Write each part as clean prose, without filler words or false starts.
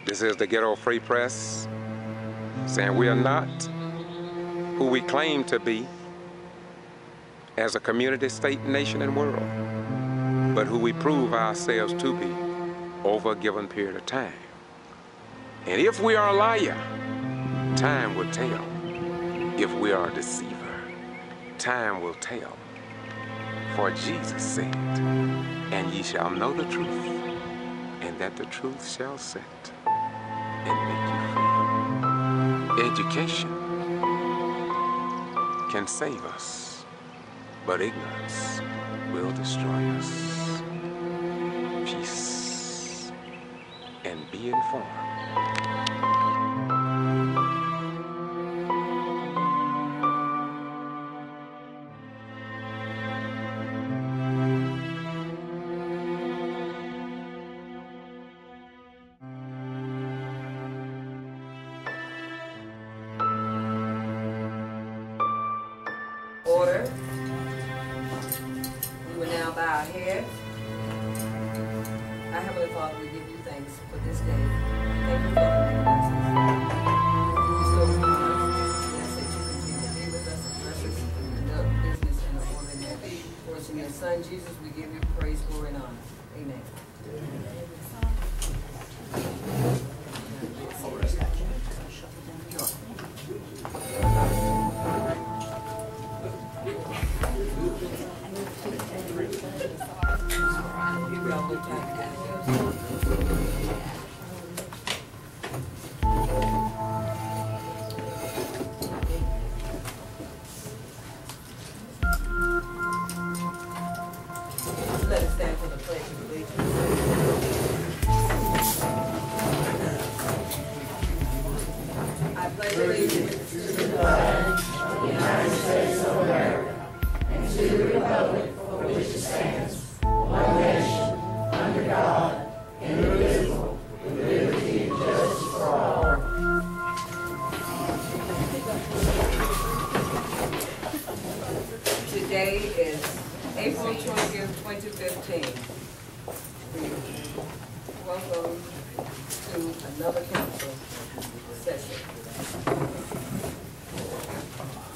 This is the Ghetto Free Press saying we are not who we claim to be as a community, state, nation, and world, but who we prove ourselves to be over a given period of time. And if we are a liar, time will tell. If we are a deceiver, time will tell. For Jesus said, and ye shall know the truth, and that the truth shall set and make you free. Education can save us, but ignorance will destroy us. Peace and be informed. Order. We will now bow our heads. Our Heavenly Father, we give you thanks for this day. Thank you for the many blessings you bestow upon us. We ask that you continue to be with us and bless us and conduct business in the order that for us in your Son, Jesus, we give you praise, glory, and honor. Amen. Let us stand for the pledge of allegiance. I pledge allegiance to the flag of the United States of America and to the republic for which it stands, one nation, under God, indivisible, with liberty and justice for all. Today is April 20th, 2015. Welcome to another council session.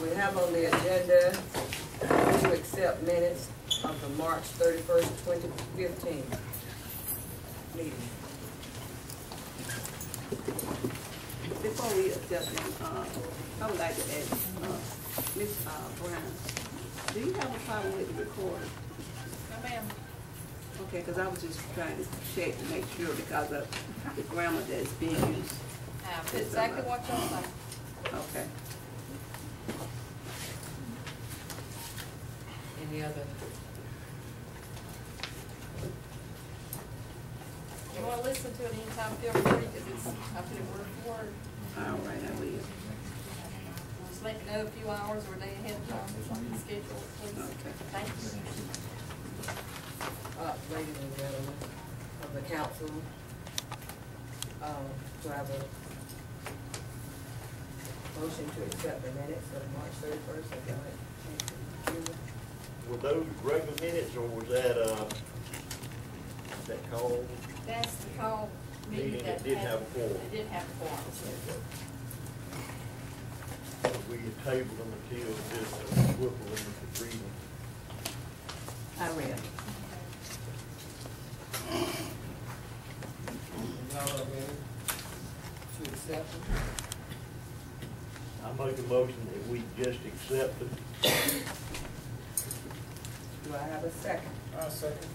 We have on the agenda to accept minutes of the March 31st, 2015 meeting. Before we accept them, I would like to ask Ms. Brown, do you have a problem with the recorder? No, ma'am. Okay, because I was just trying to check to make sure because of the grammar that's being used. Exactly what y'all say. Okay. Any other? You want to listen to it anytime, feel free, because I put it word for word. All right, I will. Just let me know a few hours or a day ahead of time, so I can schedule it, please. Okay. Thank you. Ladies and gentlemen of the council, do I have a motion to accept the minutes of March 31st? Were those regular minutes, or was that called? That's the call meeting That did have a quorum. It did have a quorum. We had tabled them until this Whipple-Lue could read them. I read. Y'all are ready to accept them? I make a motion that we just accept them. Do I have a second? I'll second.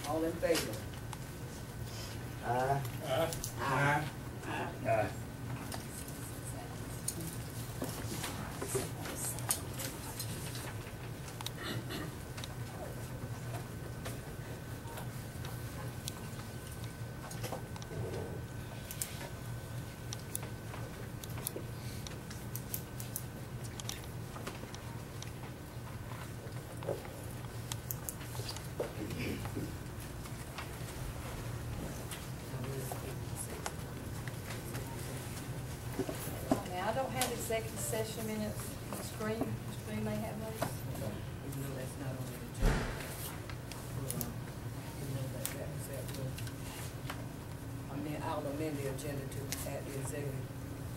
All in favor? Aye. Aye. Aye. Aye. Now, I don't have executive session minutes on the screen. The screen may have those. Even though that's not on the agenda. Even though that was at will amend and I'll amend the agenda to add the executive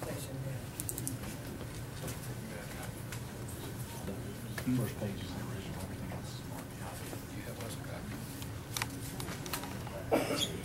session there. First page is the original, everything else is marked out. You have us a copy? Thank you.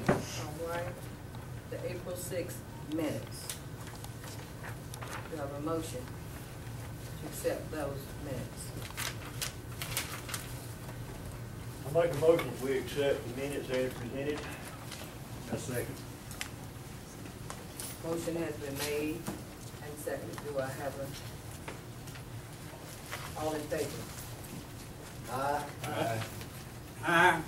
All right, the April 6th minutes. Do I have a motion to accept those minutes? I make a motion, we accept the minutes as presented. A second. Motion has been made and seconded. Do I have all in favor? Aye. Aye. Aye.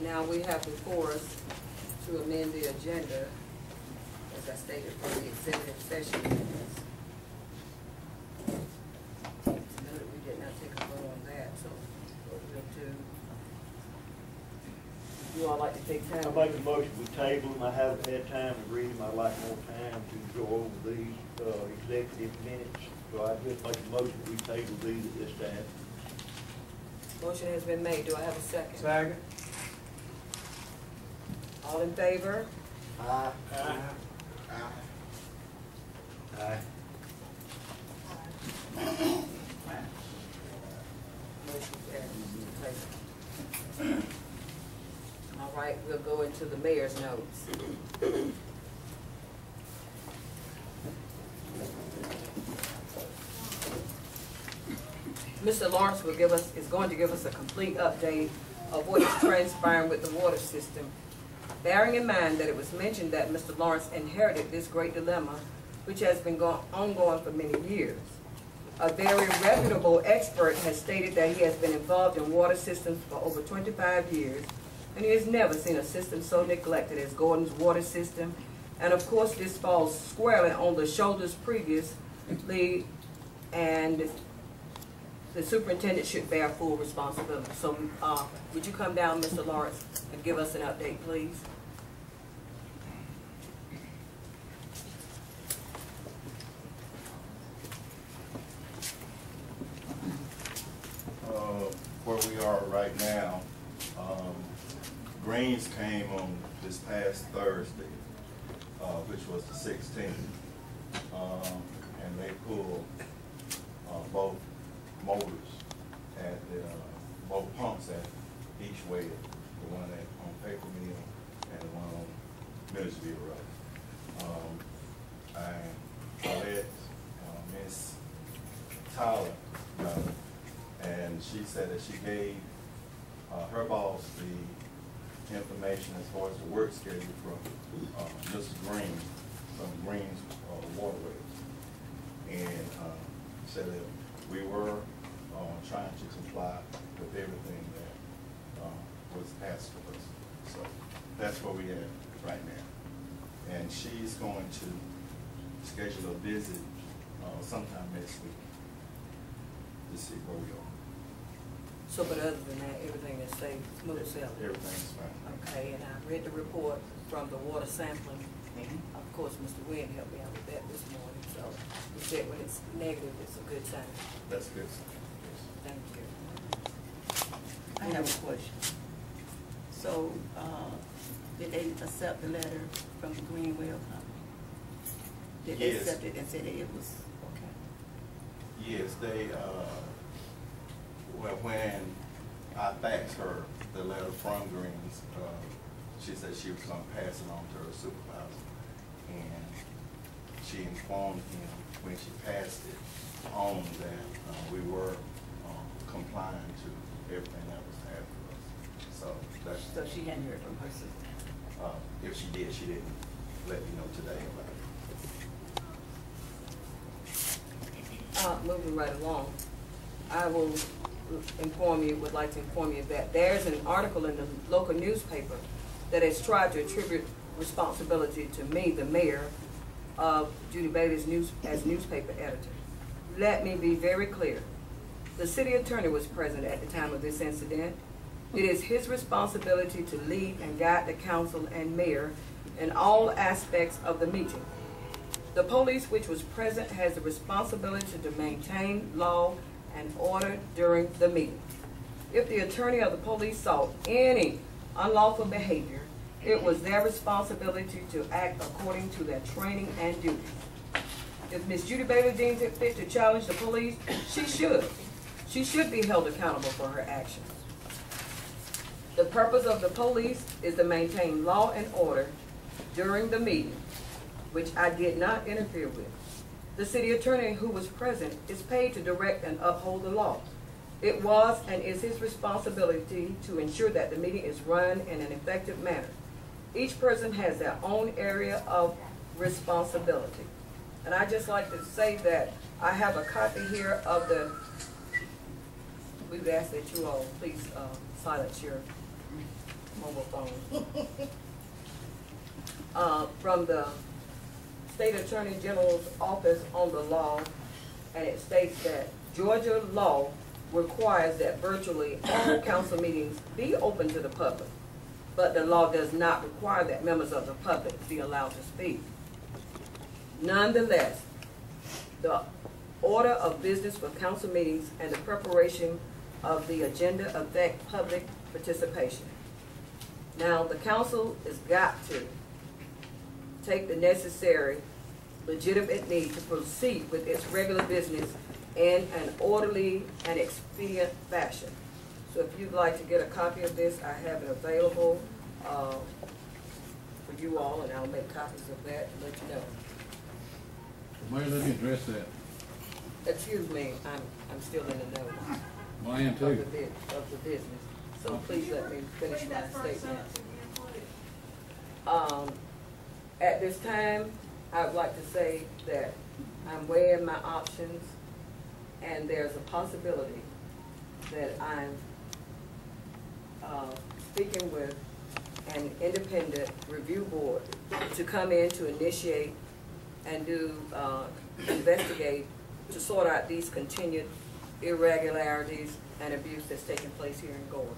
Now we have before us to amend the agenda, as I stated, for the executive session minutes. Know that we did not take a vote on that, so what we'll do. You all like to take time? I make a motion, we table them, I haven't had time to read them, I'd like more time to go over these, executive minutes. So I just make a motion, we table these at this time. Motion has been made. Do I have a second? Second. All in favor? Aye. Aye. Aye. Motion carries. All right, we'll go into the mayor's notes. Mr. Lawrence is going to give us a complete update of what is transpiring with the water system. Bearing in mind that it was mentioned that Mr. Lawrence inherited this great dilemma, which has been ongoing for many years. A very reputable expert has stated that he has been involved in water systems for over 25 years, and he has never seen a system so neglected as Gordon's water system. And of course, this falls squarely on the shoulders previously, and the superintendent should bear full responsibility. So would you come down, Mr. Lawrence, and give us an update, please? Where we are right now, Greens came on this past Thursday, which was the 16th, and they pulled both motors at the, both pumps at each way, the one on Paper Mill and the one on Millersville Road. I let Miss Tyler know, and she said that she gave her boss the information as far as the work schedule from Mr. Green, from Green's Waterways, and said that we were trying to comply with everything that was asked of us. So that's where we are right now. And she's going to schedule a visit sometime next week to see where we are. So, but other than that, everything is safe, smooth sailing? Everything's fine. Okay, and I read the report from the water sampling Of course, Mr. Wynn helped me out with that this morning, so he said when it's negative, it's a good sign. That's good. Thank you. I have a question. So, did they accept the letter from the Greenwell company? Did they Yes. accept it and said that it was okay? Yes, they, well, when I faxed her the letter from Greens, she said she was gonna pass it on to her supervisor. And she informed him when she passed it on that we were complying to everything that was asked of us. So that's. So she hadn't heard from her sister? If she did, she didn't let me know today about it. Moving right along, I will would like to inform you that there's an article in the local newspaper that has tried to attribute responsibility to me, the mayor of Judy Bailey's as newspaper editor. Let me be very clear. The city attorney was present at the time of this incident. It is his responsibility to lead and guide the council and mayor in all aspects of the meeting. The police, which was present, has the responsibility to maintain law and order during the meeting. If the attorney or the police saw any unlawful behavior, it was their responsibility to act according to their training and duties. If Ms. Judy Bailey deems it fit to challenge the police, she should. She should be held accountable for her actions. The purpose of the police is to maintain law and order during the meeting, which I did not interfere with. The city attorney who was present is paid to direct and uphold the law. It was and is his responsibility to ensure that the meeting is run in an effective manner. Each person has their own area of responsibility. And I just like to say that I have a copy here of the, we would ask that you all please silence your mobile phone. From the State Attorney General's office on the law, and it states that Georgia law requires that virtually all council meetings be open to the public, but the law does not require that members of the public be allowed to speak. Nonetheless, the order of business for council meetings and the preparation of the agenda affect public participation. Now, the council has got to take the necessary legitimate need to proceed with its regular business in an orderly and expedient fashion. So if you'd like to get a copy of this, I have it available for you all, and I'll make copies of that and let you know. Mayor, let me address that. Excuse me, I'm still in the know Well, I am of too. the business. So please let me finish my statement. At this time, I would like to say that I'm weighing my options, and there's a possibility that I'm speaking with an independent review board to come in to initiate and do investigate to sort out these continued irregularities and abuse that's taking place here in Gordon.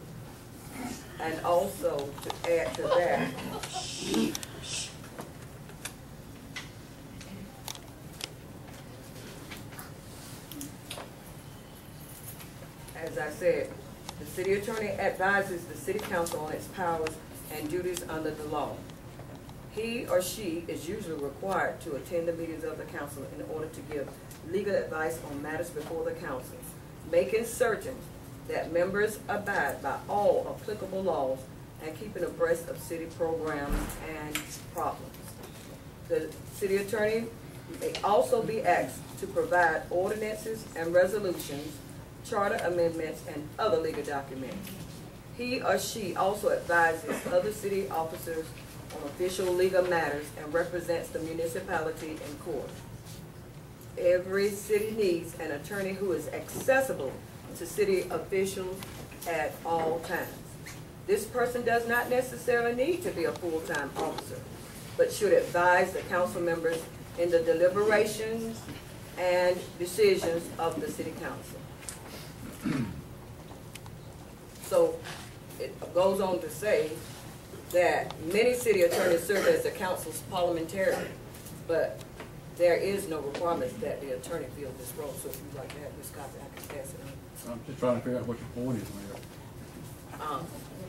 And also to add to that, as I said, the city attorney advises the city council on its powers and duties under the law. He or she is usually required to attend the meetings of the council in order to give legal advice on matters before the council, making certain that members abide by all applicable laws and keeping abreast of city programs and problems. The city attorney may also be asked to provide ordinances and resolutions, charter amendments, and other legal documents. He or she also advises other city officers on official legal matters and represents the municipality in court. Every city needs an attorney who is accessible to city officials at all times. This person does not necessarily need to be a full-time officer, but should advise the council members in the deliberations and decisions of the city council. So it goes on to say that many city attorneys serve as the council's parliamentarian, but there is no requirement that the attorney fill this role. So if you'd like to have this copy, I can pass it on. I'm just trying to figure out what your point is, Mayor.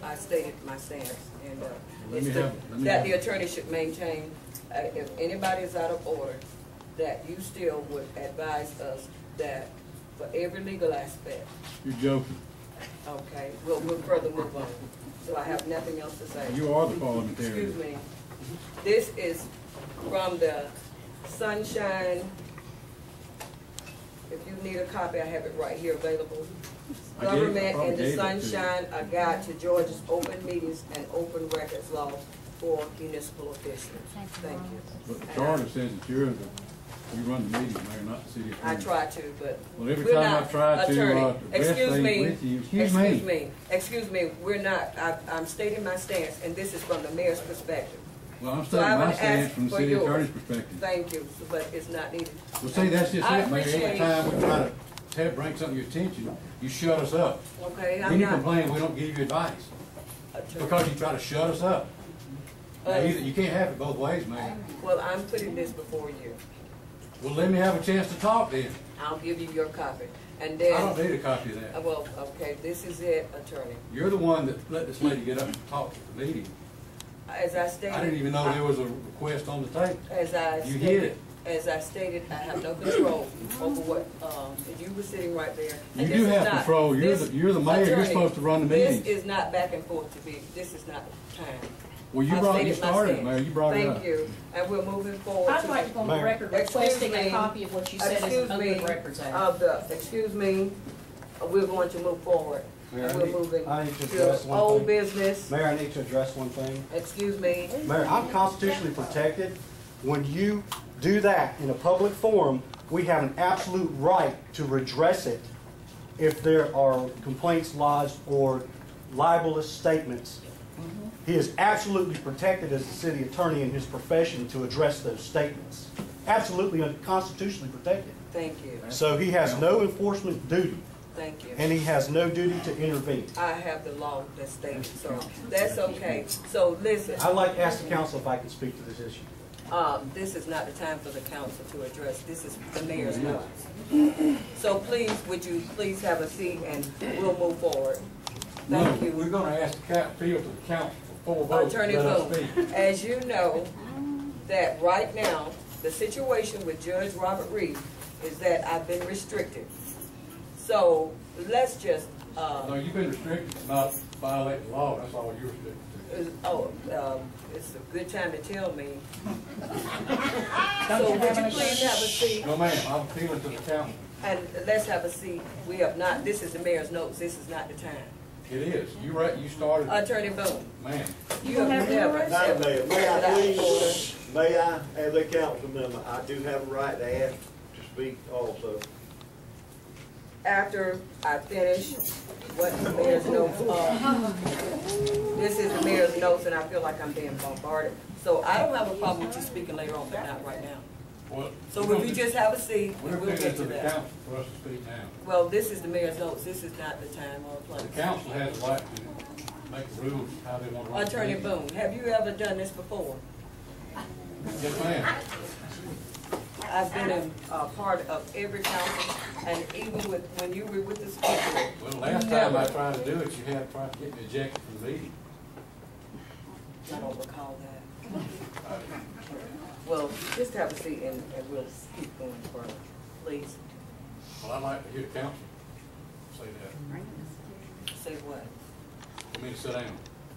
I stated my stance, and Let it's me have- that the attorney should maintain, if anybody is out of order, that you still would advise us that for every legal aspect. You're joking. Okay, we'll further move on. So I have nothing else to say. You are the parliamentarian. Excuse me. This is from the Sunshine. If you need a copy, I have it right here available. I Government probably in the gave it to you. Sunshine, a guide to Georgia's open meetings and open records law for municipal officials. Thank you. But the charter says that you run the meeting, Mayor, not the city I attorney. try to, but Well, every we're time not I've tried to attorney. address Excuse things me. with you, Excuse me, we're not, I'm stating my stance, and this is from the mayor's perspective. Well, I'm So stating I my would stance ask from the for city yours. attorney's perspective. Thank you, but it's not needed. Well, see, that's just I it, Mayor. appreciate- Every time we try to bring something to your attention, you shut us up. Okay, Then I'm you not. complain we don't give you advice, attorney. because you try to shut us up. Now, you can't have it both ways, Mayor. Well, I'm putting this before you. Well, let me have a chance to talk then. I'll give you your copy, and I then, don't need a copy of that. well, okay, this is it, attorney. You're the one that let this lady get up and talk at the meeting. As I stated. I didn't even know there was a request on the table. As I You hid stated, it. as I stated, I have no control over what, you were sitting right there. You and do this is have not- control. You're this- the mayor. You're attorney, supposed to run the meetings. This is not back and forth to be, this is not the time. Well, you I've started stated it, my Mayor. stance. You brought it up. Thank you, and we're moving forward. I'd to like to go on the Mayor. record requesting a copy of what you said is Excuse an me, Open Records Act. excuse me, we're going to move forward. Mayor, We're moving I need to address one old thing. business. Mayor, I need to address one thing. Excuse me. Mayor, I'm constitutionally protected. When you do that in a public forum, we have an absolute right to redress it if there are complaints lodged or libelous statements. He is absolutely protected as the city attorney in his profession to address those statements. Absolutely constitutionally protected. Thank you, So he has no enforcement duty, thank you. and he has no duty to intervene. I have the law that states, so that's okay. So listen, I'd like to ask the council if I can speak to this issue. this is not the time for the council to address, this is the mayor's notes. So please, would you please have a seat and we'll move forward. Thank No, we're you. gonna ask the appeal to the council for 4 votes. Attorney Let us Boone, speak. as you know, that right now, the situation with Judge Robert Reed is that I've been restricted. So let's just, No, you've been restricted to not violate the law. That's all you're restricted to. it's a good time to tell me. Don't So you would have you an please have a seat? No, ma'am, I'm appealing to the council. And let's have a seat. We have not, this is the mayor's notes, this is not the time. It is. You started, Attorney Boone, ma'am. you have never. Madam Mayor, may I Out of order. please, may I, as a council member, I do have a right to ask to speak also. After I finish what the mayor's notes are, this is the mayor's notes and I feel like I'm being bombarded. So I don't have a problem with you speaking later on, but not right now. Well, So if you just have a seat, We're we'll appealing get to to the that. council for us to speak now. Well, this is the mayor's notes, this is not the time or place. The council has the right to make rules how they want to run. the Attorney meeting. Boone, have you ever done this before? Yes, ma'am. I've been a part of every council, and even with, when you were with the speaker. Well, the last time I tried to do it, you had tried to get me ejected from the meeting. I don't recall that. Well, just have a seat and we'll keep going further, please. Well, I'd like to hear the council say that. Say what? For me to sit down.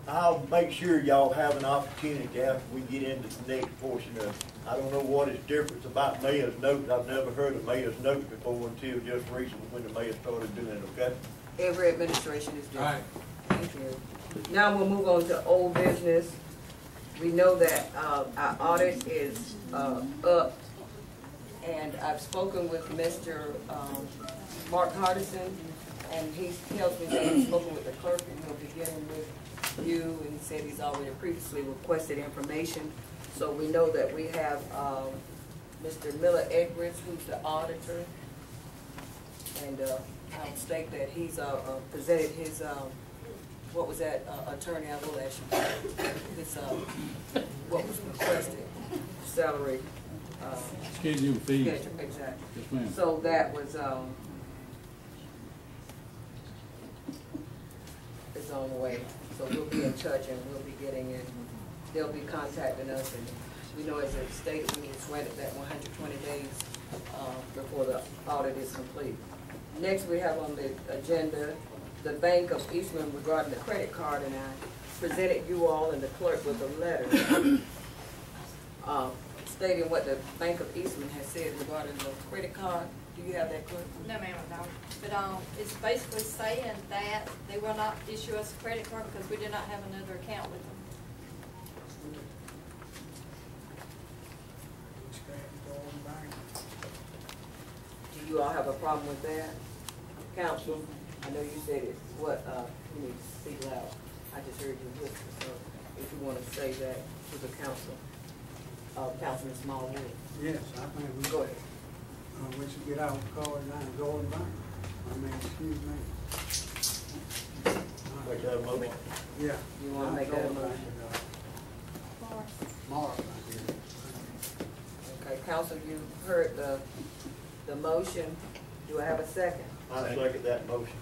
I'll make sure y'all have an opportunity after we get into the next portion of, I don't know what is different about mayor's notes. I've never heard of mayor's notes before until just recently when the mayor started doing it, okay? Every administration is All right. different. Thank you. Now we'll move on to old business. We know that our audit is up, and I've spoken with Mr. Mark Hardison, and he tells me that he's spoken with the clerk, and he'll be getting with you, and he said he's already previously requested information. So we know that we have Mr. Miller Edwards, who's the auditor, and I'll state that he's presented his what was that, attorney, I will ask you, this, what was requested, salary, Schedule fees. schedule, exactly. Yes, ma'am. So that was, is on the way, so we'll be in touch and we'll be getting in, they'll be contacting us, and we know as it stated, we need to sweat it that 120 days, before the audit is complete. Next, we have on the agenda, the Bank of Eastman regarding the credit card, and I presented you all and the clerk with a letter stating what the Bank of Eastman has said regarding the credit card. Do you have that, clerk? No, ma'am, I don't. But it's basically saying that they will not issue us a credit card because we do not have another account with them. Do you all have a problem with that? Council, I know you said it, what, you need to speak loud. I just heard you whisper, so if you want to say that to the council, Councilman Smallwood. Yes, I think we Go ahead. We should get our card down and go and buy it. I mean, excuse me. Make that a motion. Yeah. You wanna make that a motion? Mark, Okay, council, you heard the motion. Do I have a second? I second that motion.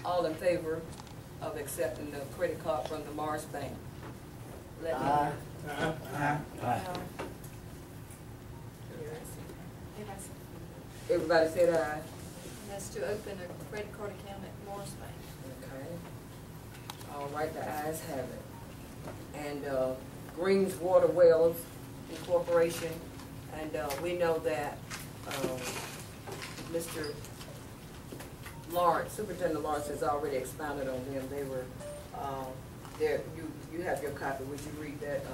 All in favor of accepting the credit card from the Mars Bank? Let me know. Aye. Everybody said aye. And that's to open a credit card account at Morris Bank. Okay. All right, the ayes have it. And Greens Water Wells Incorporation, and we know that Mr. Lawrence, Superintendent Lawrence has already expounded on them. They were, there. You have your copy. Would you read that,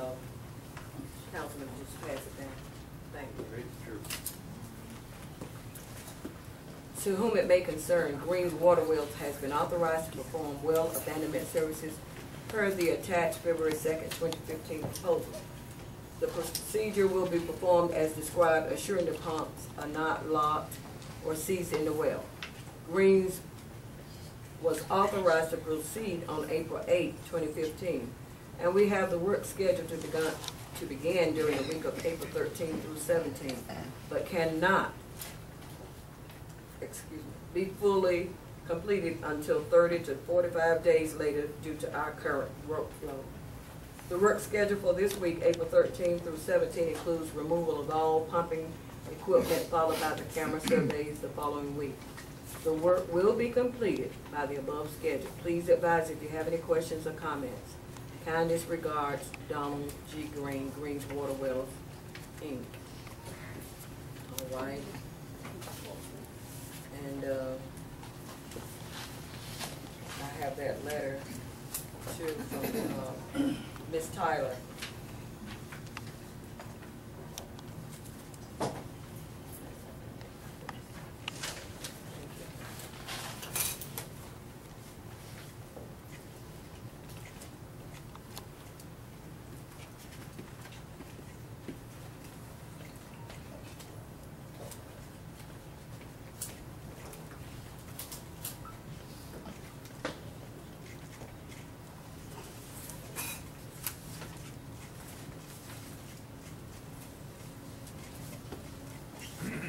Councilman, just pass it down? Thank you. To whom it may concern, Greens Water Wells has been authorized to perform well abandonment services per the attached February 2nd, 2015 proposal. The procedure will be performed as described, assuring the pumps are not locked or seized in the well. Greens was authorized to proceed on April 8, 2015, and we have the work scheduled to begin during the week of April 13 through 17, but cannot, be fully completed until 30 to 45 days later due to our current workflow. The work schedule for this week, April 13 through 17, includes removal of all pumping equipment, followed by the camera surveys the following week. The work will be completed by the above schedule. Please advise if you have any questions or comments. Kindest regards, Donald G. Green, Greens Water Wells, Inc. All right. And I have that letter too from Ms. Tyler.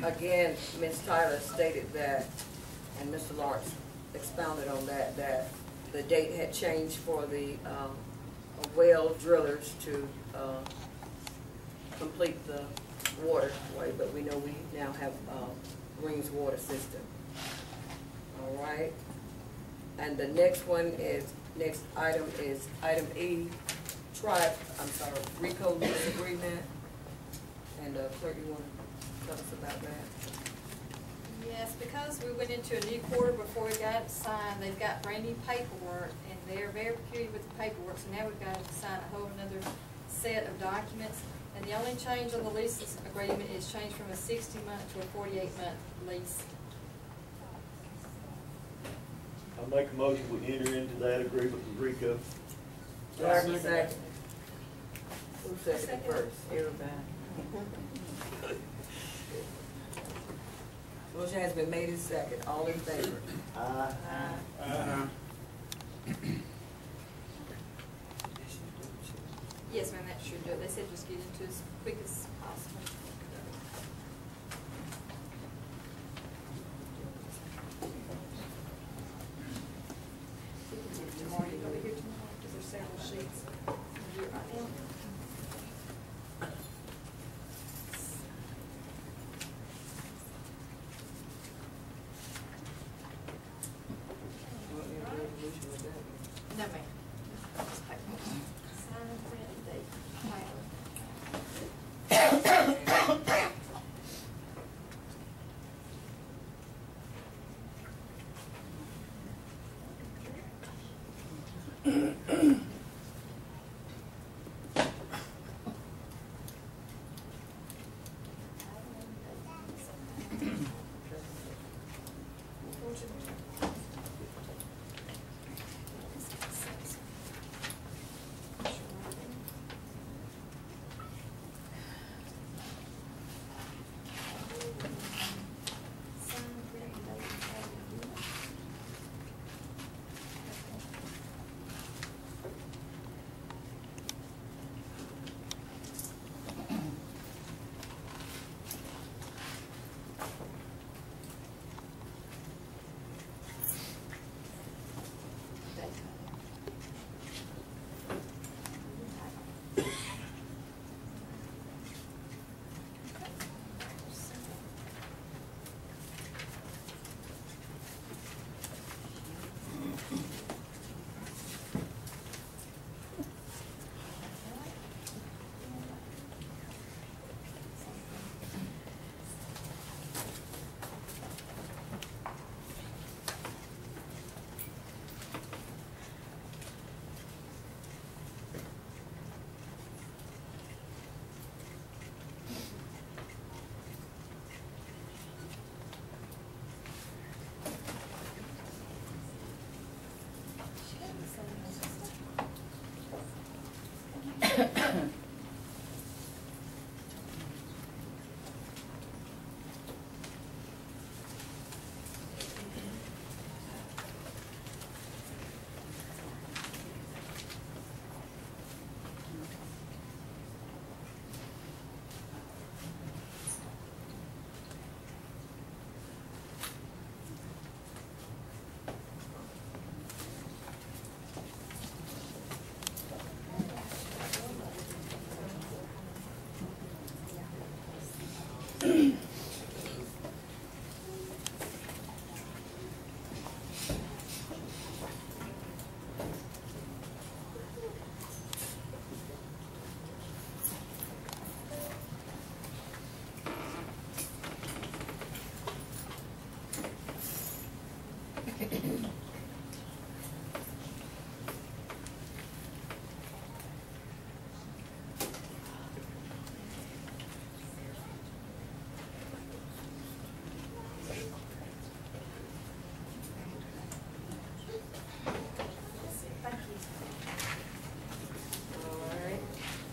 Again, Ms. Tyler stated that, and Mr. Lawrence expounded on that, that the date had changed for the well drillers to complete the waterway, but we know we now have Greens water system. All right. And the next item is item E, RICO lease agreement. And clerk, you want to tell us about that? Yes, because we went into a new quarter before we got it signed, they've got brand new paperwork, and they're very peculiar with the paperwork, so now we've got to sign a whole another set of documents. And the only change on the lease agreement is changed from a 60-month to a 48-month lease. I make a motion we enter into that agreement with RICO. Second. Who seconded first? Everybody. Motion has been made and second. All in favor? Aye. Yes, ma'am, that should do it. They said just get into as quick as possible. We can do it tomorrow. You gonna be here tomorrow? Because there's several sheets. We'll do it right now. No, ma'am. Just paper. Sign, print, and date. Tyler.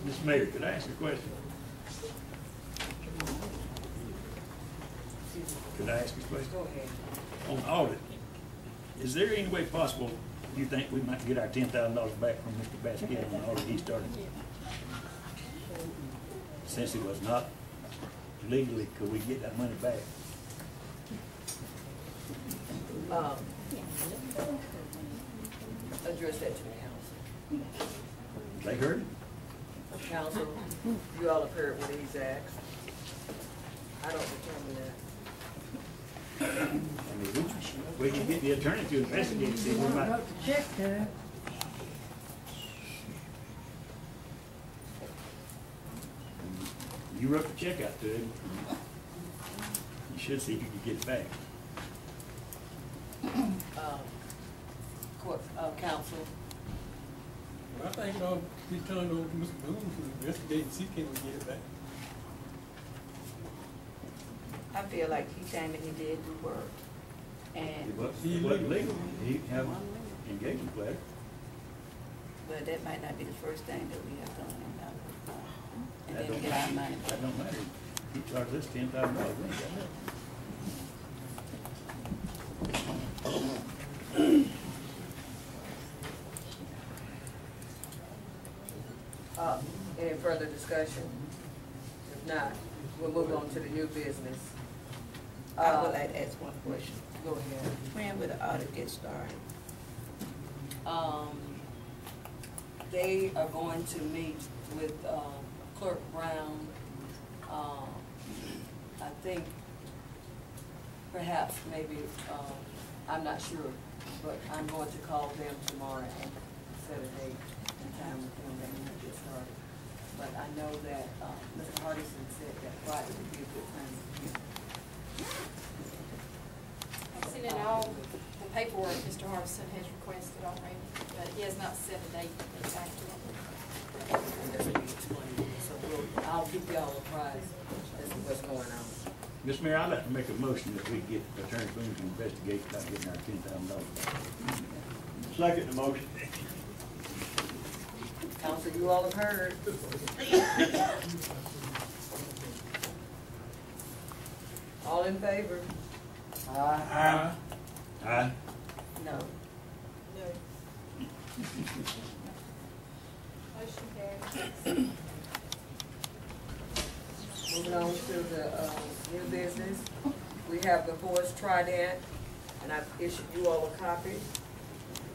Mr. Mayor, could I ask a question? Could I ask a question? Go ahead. On audit, is there any way possible you think we might get our $10,000 back from Mr. Basket on the audit he started? Since it was not legally, could we get that money back? Address that to the council. They heard it? Council, you all have heard what he's asked. I don't determine that. I mean, we can get the attorney to investigate and see if we might. You wrote the check out to him. You should see if you can get it back. Council. Well, I think it ought to be turned over to Mr. Boone to investigate and see can we get it back. I feel like he came and he did the work. And It wasn't legal. He have an engagement letter. but that might not be the first thing that we have done in our, and That then don't get our matter. money. That don't matter. He charged us $10,000. We ain't got nothing. further discussion? If not, we'll move on to the new business. I would like to ask one question. Go ahead. When will the audit get started? They are going to meet with Clerk Brown, I think perhaps maybe, I'm not sure, but I'm going to call them tomorrow and set a date and time with them that we will get started. But I know that Mr. Hardison said that Friday would be a good time to meet. I've seen it all, the paperwork Mr. Hardison has requested already, but he has not set a date exactly. And that's what he explained. So I'll keep y'all apprised as to what's going on. Mr. Mayor, I'd like to make a motion that we get Attorney Boone to investigate about getting our $10,000. Second the motion. Council, you all have heard. All in favor? Aye. Aye. No. No. Motion carries. Moving on to the new business, we have before us Trident, and I've issued you all a copy.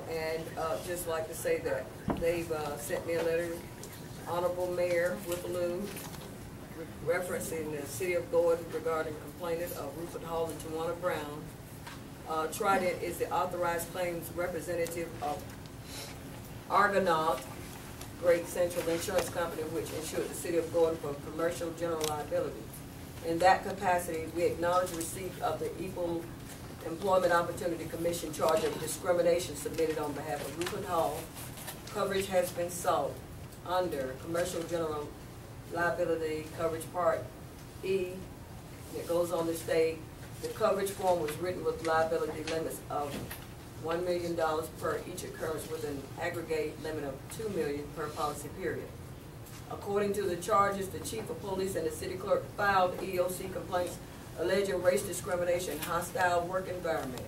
And just like to say that they've sent me a letter, Honorable Mayor Whipple-Lue, referencing the City of Gordon regarding complainant of Rupert Hall and Tawana Brown. Trident is the authorized claims representative of Argonaut Great Central Insurance Company, which insured the City of Gordon for commercial general liability. In that capacity, we acknowledge receipt of the Equal Employment Opportunity Commission charge of discrimination submitted on behalf of Rupert Hall. Coverage has been sought under Commercial General Liability Coverage Part E. It goes on to state, the coverage form was written with liability limits of $1 million per each occurrence with an aggregate limit of $2 million per policy period. According to the charges, the chief of police and the city clerk filed EOC complaints alleging race discrimination, hostile work environment.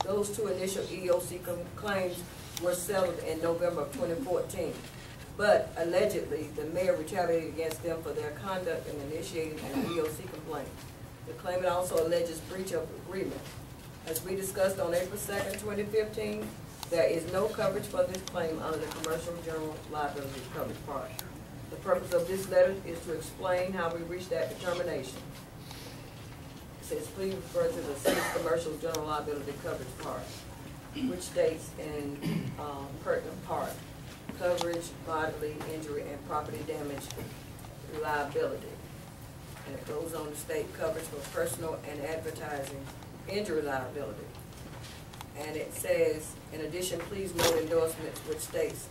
Those two initial EOC claims were settled in November of 2014, but allegedly the mayor retaliated against them for their conduct in initiating an EOC complaint. The claimant also alleges breach of agreement. As we discussed on April 2nd, 2015, there is no coverage for this claim under the Commercial General Liability Coverage Part. The purpose of this letter is to explain how we reached that determination. It says, please refer to the city's Commercial General Liability Coverage Part, which states in pertinent part, coverage, bodily injury, and property damage liability. And it goes on to state coverage for personal and advertising injury liability. And it says, in addition, please note endorsements, which states,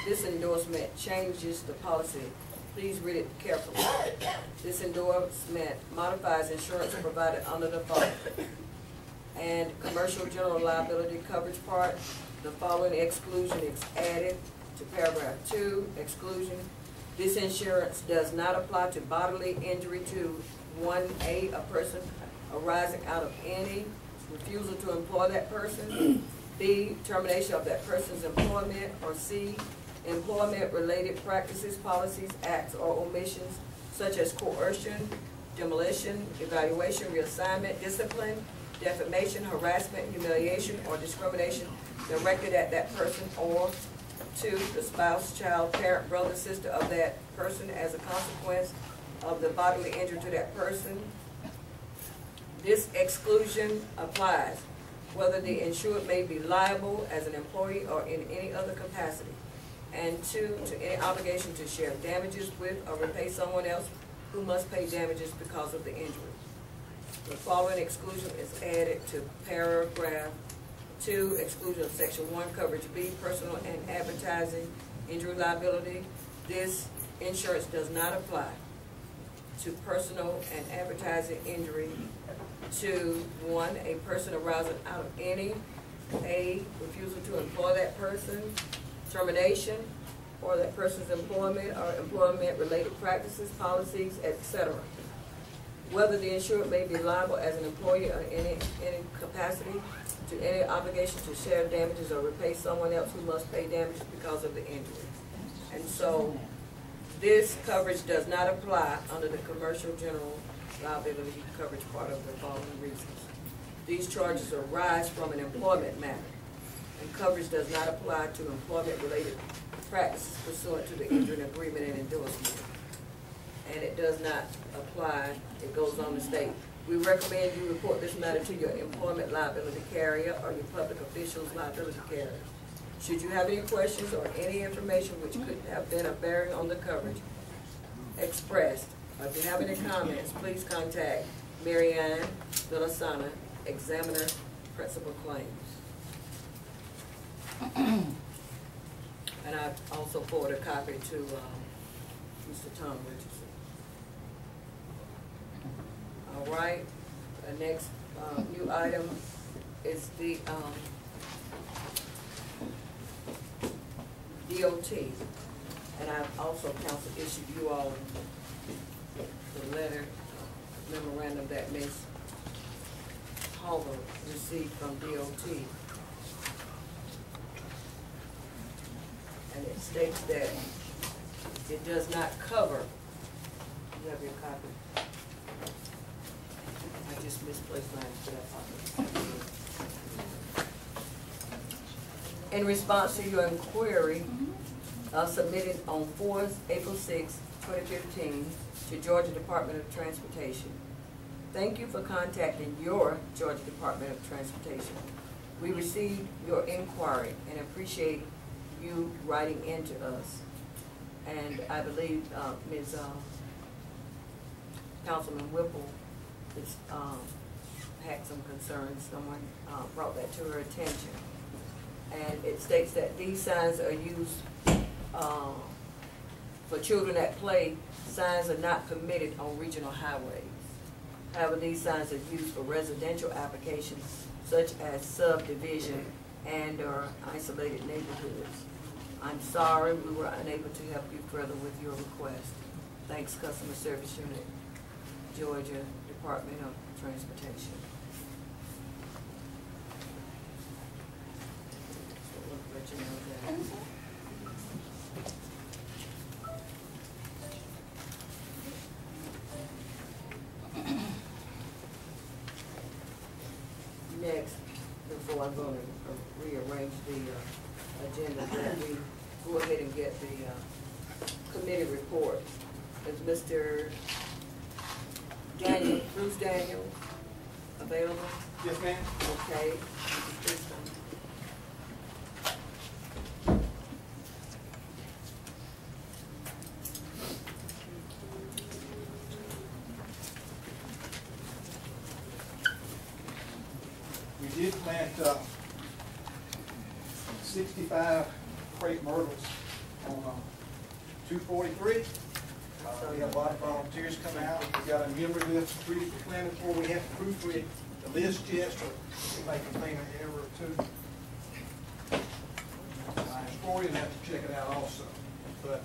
this endorsement changes the policy. Please read it carefully. This endorsement modifies insurance provided under the following. And Commercial General Liability Coverage Part, the following exclusion is added to paragraph 2, exclusion. This insurance does not apply to bodily injury to 1A, a person arising out of any refusal to employ that person, B, termination of that person's employment, or C, employment-related practices, policies, acts, or omissions, such as coercion, demolition, evaluation, reassignment, discipline, defamation, harassment, humiliation, or discrimination directed at that person, or 2, the spouse, child, parent, brother, sister of that person as a consequence of the bodily injury to that person. This exclusion applies whether the insured may be liable as an employee or in any other capacity. And 2, to any obligation to share damages with or repay someone else who must pay damages because of the injury. The following exclusion is added to paragraph 2, exclusion of section 1, coverage B, personal and advertising injury liability. This insurance does not apply to personal and advertising injury to 1, a person arising out of any, A, refusal to employ that person, termination, or that person's employment or employment-related practices, policies, etc. Whether the insured may be liable as an employee or in any capacity to any obligation to share damages or repay someone else who must pay damages because of the injury. And so This coverage does not apply under the commercial general liability coverage part of the following reasons. These charges arise from an employment matter, and coverage does not apply to employment-related practices pursuant to the injury agreement and endorsement. And it does not apply, it goes on to state, we recommend you report this matter to your employment liability carrier or your public official's liability carrier. Should you have any questions or any information which could have been a bearing on the coverage expressed, or if you have any comments, please contact Mary Ann Villasana, Examiner, Principal Claims. And I also forwarded a copy to Mr. Tom Richardson. All right, the next new item is the DOT. And I've also, council, issued you all the letter, memorandum that Ms. Hall received from DOT. And it states that it does not cover, you have your copy. I just misplaced mine, but that's all. In response to your inquiry submitted on April 6, 2015 to Georgia Department of Transportation, thank you for contacting your Georgia Department of Transportation. We received your inquiry and appreciate you writing into us. And I believe Ms. Councilman Whipple had some concerns. Someone brought that to her attention. And it states that these signs are used for children at play. Signs are not permitted on regional highways. However, these signs are used for residential applications such as subdivision and or isolated neighborhoods. I'm sorry we were unable to help you further with your request. Thanks, Customer Service Unit, Georgia Department of Transportation. So we'll let you know that. Next, before I'm going to rearrange the agenda, that we go ahead and get the committee report. Is Mr. Daniel, Bruce Daniels, available? Yes, ma'am. Okay. We did plant 65 crepe myrtles on 243. We have a lot of volunteers come out. We got a memory list of trees we planted for. We haven't proofread the list yet, so we may contain an error or two. Historians have to check it out also. But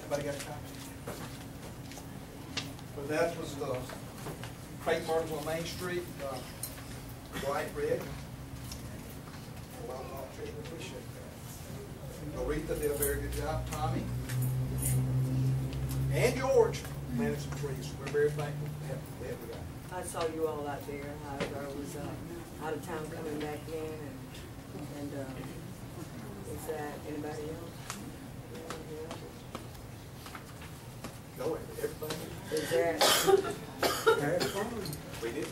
everybody got a copy? But that was the crepe myrtles on Main Street, bright red. A lot of volunteers, we appreciate that. Aretha did a very good job, Tommy. And George planted some trees. We're very thankful to have that. I saw you all out there. I was out of town coming back in, and is that anybody else? Go ahead, everybody. Is that? We did.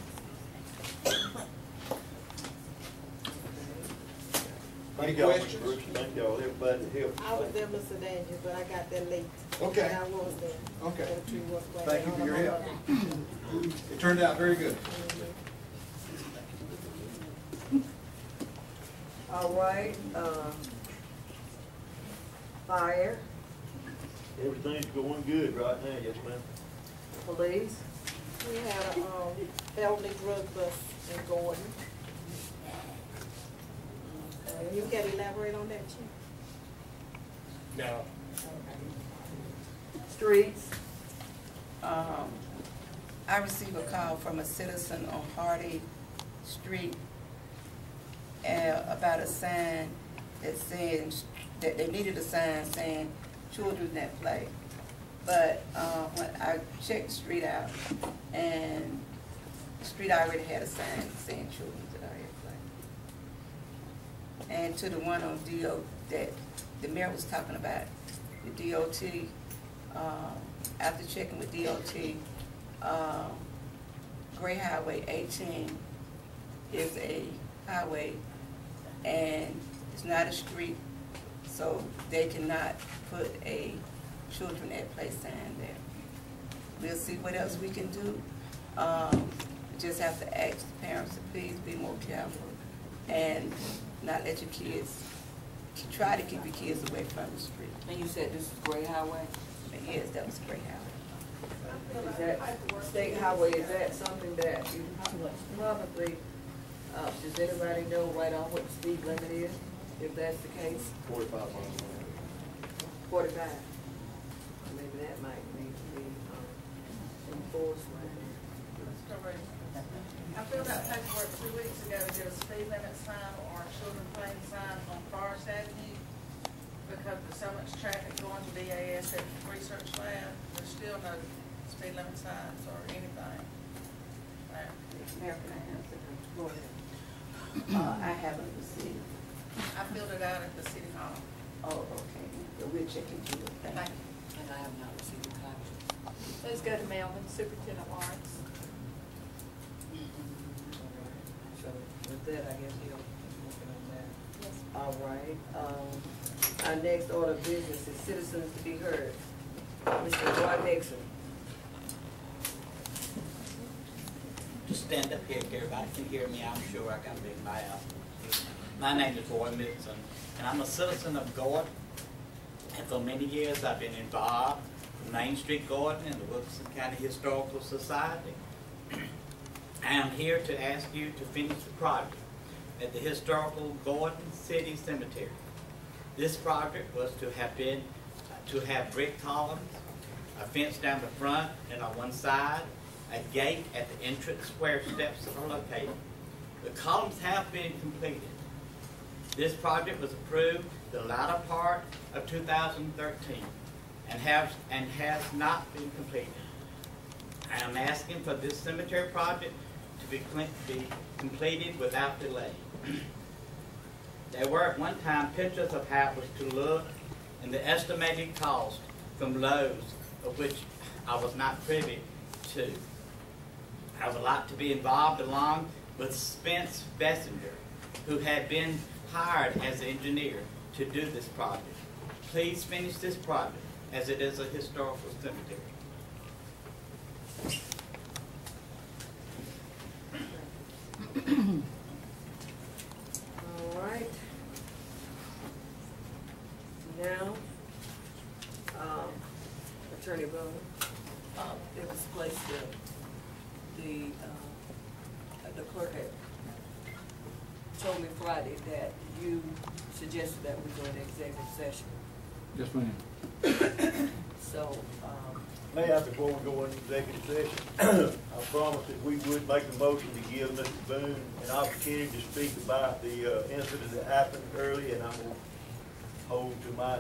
Any questions? Thank y'all, everybody that helped. I was there, Mr. Daniel, but I got there late. Okay. And I was there. Okay. That tree was planted Thank you on for your the help. road. It turned out very good. All right. Fire. Everything's going good right now, yes, ma'am. Police. We had a elderly drug bust in Gordon. You can elaborate on that, Chief? No. Streets. I received a call from a citizen on Hardy Street about a sign that saying, that they needed a sign saying children that play. But when I checked the street out, and the street already had a sign saying children that are at play. And to the one on DO that the mayor was talking about, the DOT, after checking with DOT, Gray Highway 18 is a highway and it's not a street, so they cannot put a children at play sign there. We'll see what else we can do. Just have to ask the parents to please be more careful and not let your kids, try to keep your kids away from the street. And you said this is Gray Highway? Yes, that was Gray Highway. Is that State Highway, is that something that you probably, does anybody know right off what the speed limit is, if that's the case? 45 miles an hour. 45. Maybe that might need to be enforced. I filled out paperwork 2 weeks ago to get a speed limit sign or a children playing sign on Forest Avenue because there's so much traffic going to DAS at the research lab. There's still no speed limit signs or anything. Mayor, can I answer? Go ahead. I haven't received. I filled it out at the city hall. Oh, okay. Well, we'll check into it. Thank you. And I have not received a copy. Let's go to Melvin, Superintendent Lawrence. So with that, I guess he'll working on that. Yes. All right. Our next order of business is citizens to be heard. Mr. Roy Nixon. Just stand up here, everybody can hear me, I'm sure. I got a big mouth. My name is Roy Nixon, and I'm a citizen of Gordon. And for many years, I've been involved with Main Street Gordon and the Wilson County Historical Society. I am here to ask you to finish the project at the historical Gordon City Cemetery. This project was to have brick columns, a fence down the front and on one side, a gate at the entrance where steps are located. The columns have been completed. This project was approved the latter part of 2013 and has not been completed. I am asking for this cemetery project to be completed without delay. There were at one time pictures of how it was to look and the estimated cost from Lowe's, of which I was not privy to. I would like to be involved along with Spence Bessinger, who had been hired as an engineer to do this project. Please finish this project as it is a historical cemetery. All right. Now, Attorney Bowman. It was placed the clerk had told me Friday that you suggested that we go into executive session. Yes, ma'am. So, May I, before we go into executive session, I promised that we would make a motion to give Mr. Boone an opportunity to speak about the incident that happened early, and I'm going to hold to my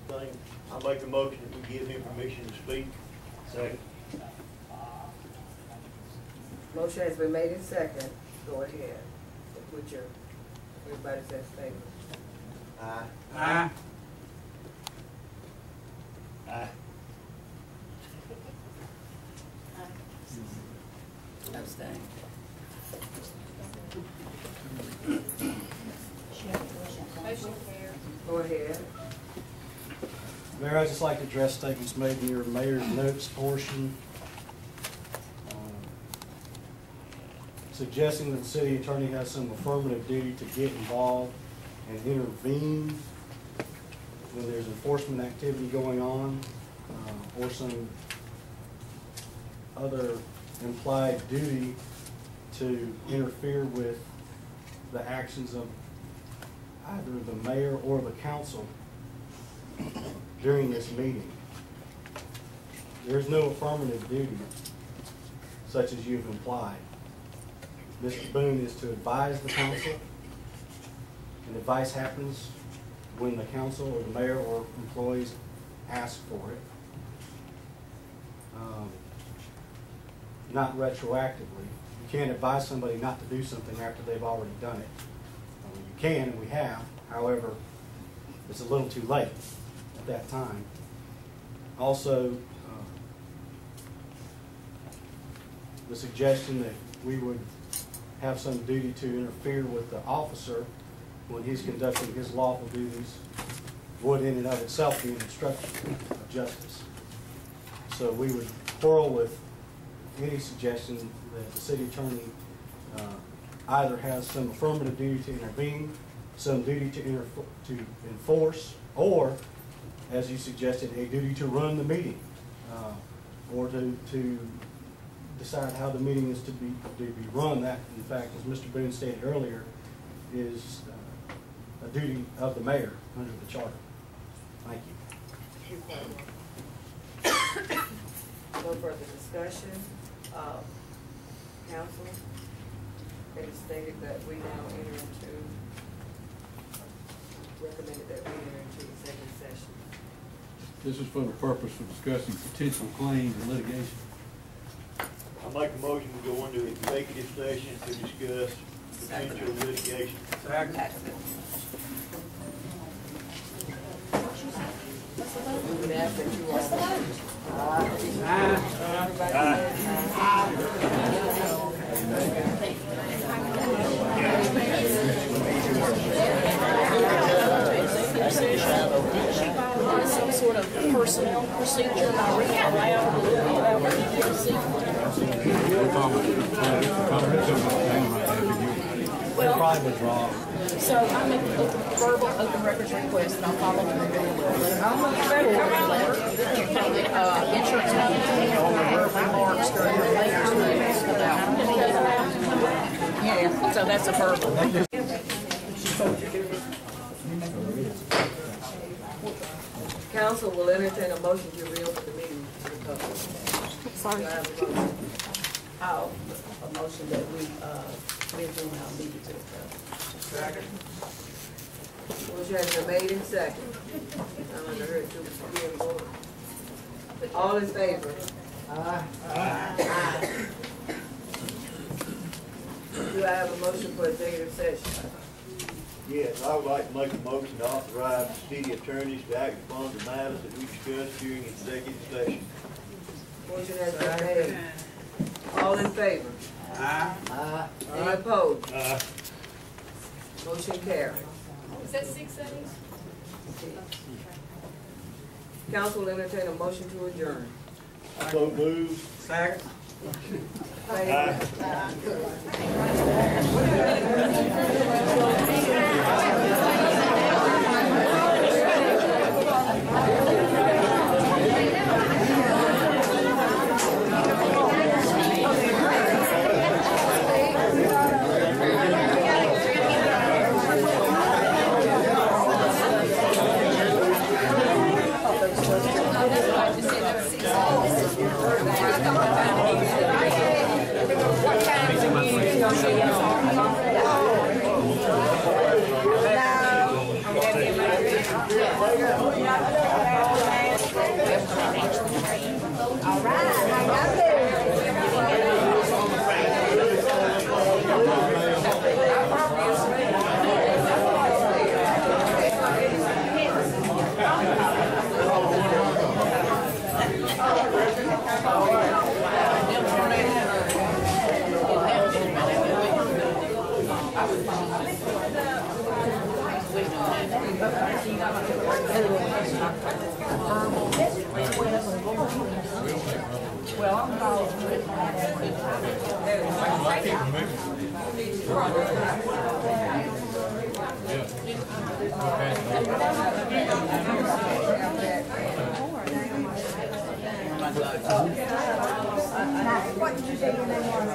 thing. I'll make a motion that we give him permission to speak. Second. Motion has been made in second. Go ahead. Put your, everybody says favor. Aye. Aye. Aye. abstain. Motion carries. Go ahead. Mayor, I'd just like to address statements made in your mayor's notes portion, suggesting that the city attorney has some affirmative duty to get involved and intervene when there's enforcement activity going on, or some other implied duty to interfere with the actions of either the mayor or the council during this meeting. There's no affirmative duty such as you've implied. Mr. Boone is to advise the council and advice happens when the council or the mayor or employees ask for it. Not retroactively. You can't advise somebody not to do something after they've already done it. You can, and we have. However, it's a little too late at that time. Also, the suggestion that we would have some duty to interfere with the officer when he's conducting his lawful duties would in and of itself be an obstruction of justice. So we would quarrel with any suggestion that the city attorney either has some affirmative duty to intervene, some duty to enforce, or, as you suggested, a duty to run the meeting, or to decide how the meeting is to be run. That, in fact, as Mr. Boone stated earlier, is a duty of the mayor under the charter. Thank you. No further discussion. Council, it is stated that we now recommended that we enter into executive session. This is for the purpose of discussing potential claims and litigation. I make a motion to go into executive session to discuss potential litigation. We would ask that you all. Some sort of personnel procedure. Well, so I make a verbal open records request, and I'll follow the insurance company remarks during the latest news about. Yeah, so that's a verbal. Council will entertain a motion to reopen the meeting to the public. Sorry. Do I have a motion that we resume our meeting to the public? Second. Motion has been made in second. I'm under her to all in favor? Aye. Aye. Do I have a motion for executive session? Yes, I would like to make a motion to authorize the city attorneys to act upon the matters that we discussed during executive session. Motion has been made. All in favor? Aye. Aye. Any opposed? Aye. Motion carried. Is that 6 seconds? Council will entertain a motion to adjourn. So moved. Second. What did you say your name was?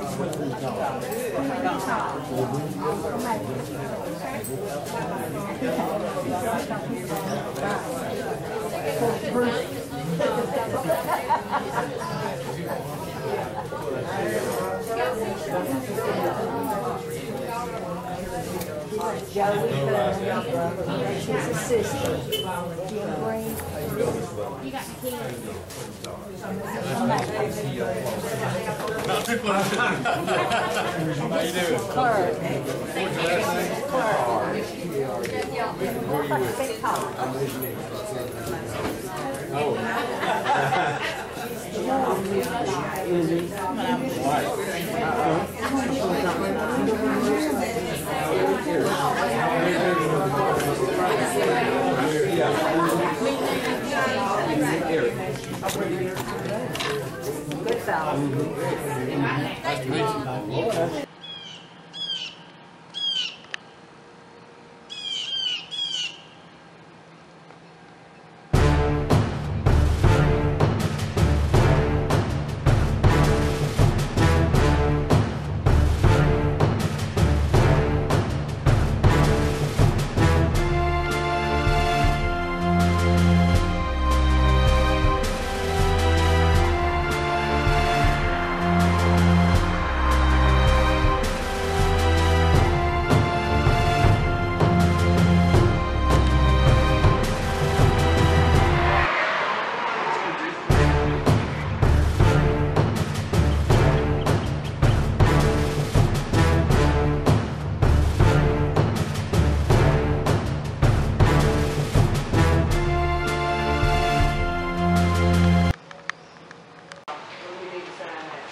Joey Byrne, she's a sister. Jim Green. You got the key. How you doing? Clark. Where are you with? I'm listening. Good fellow. Nice to meet you.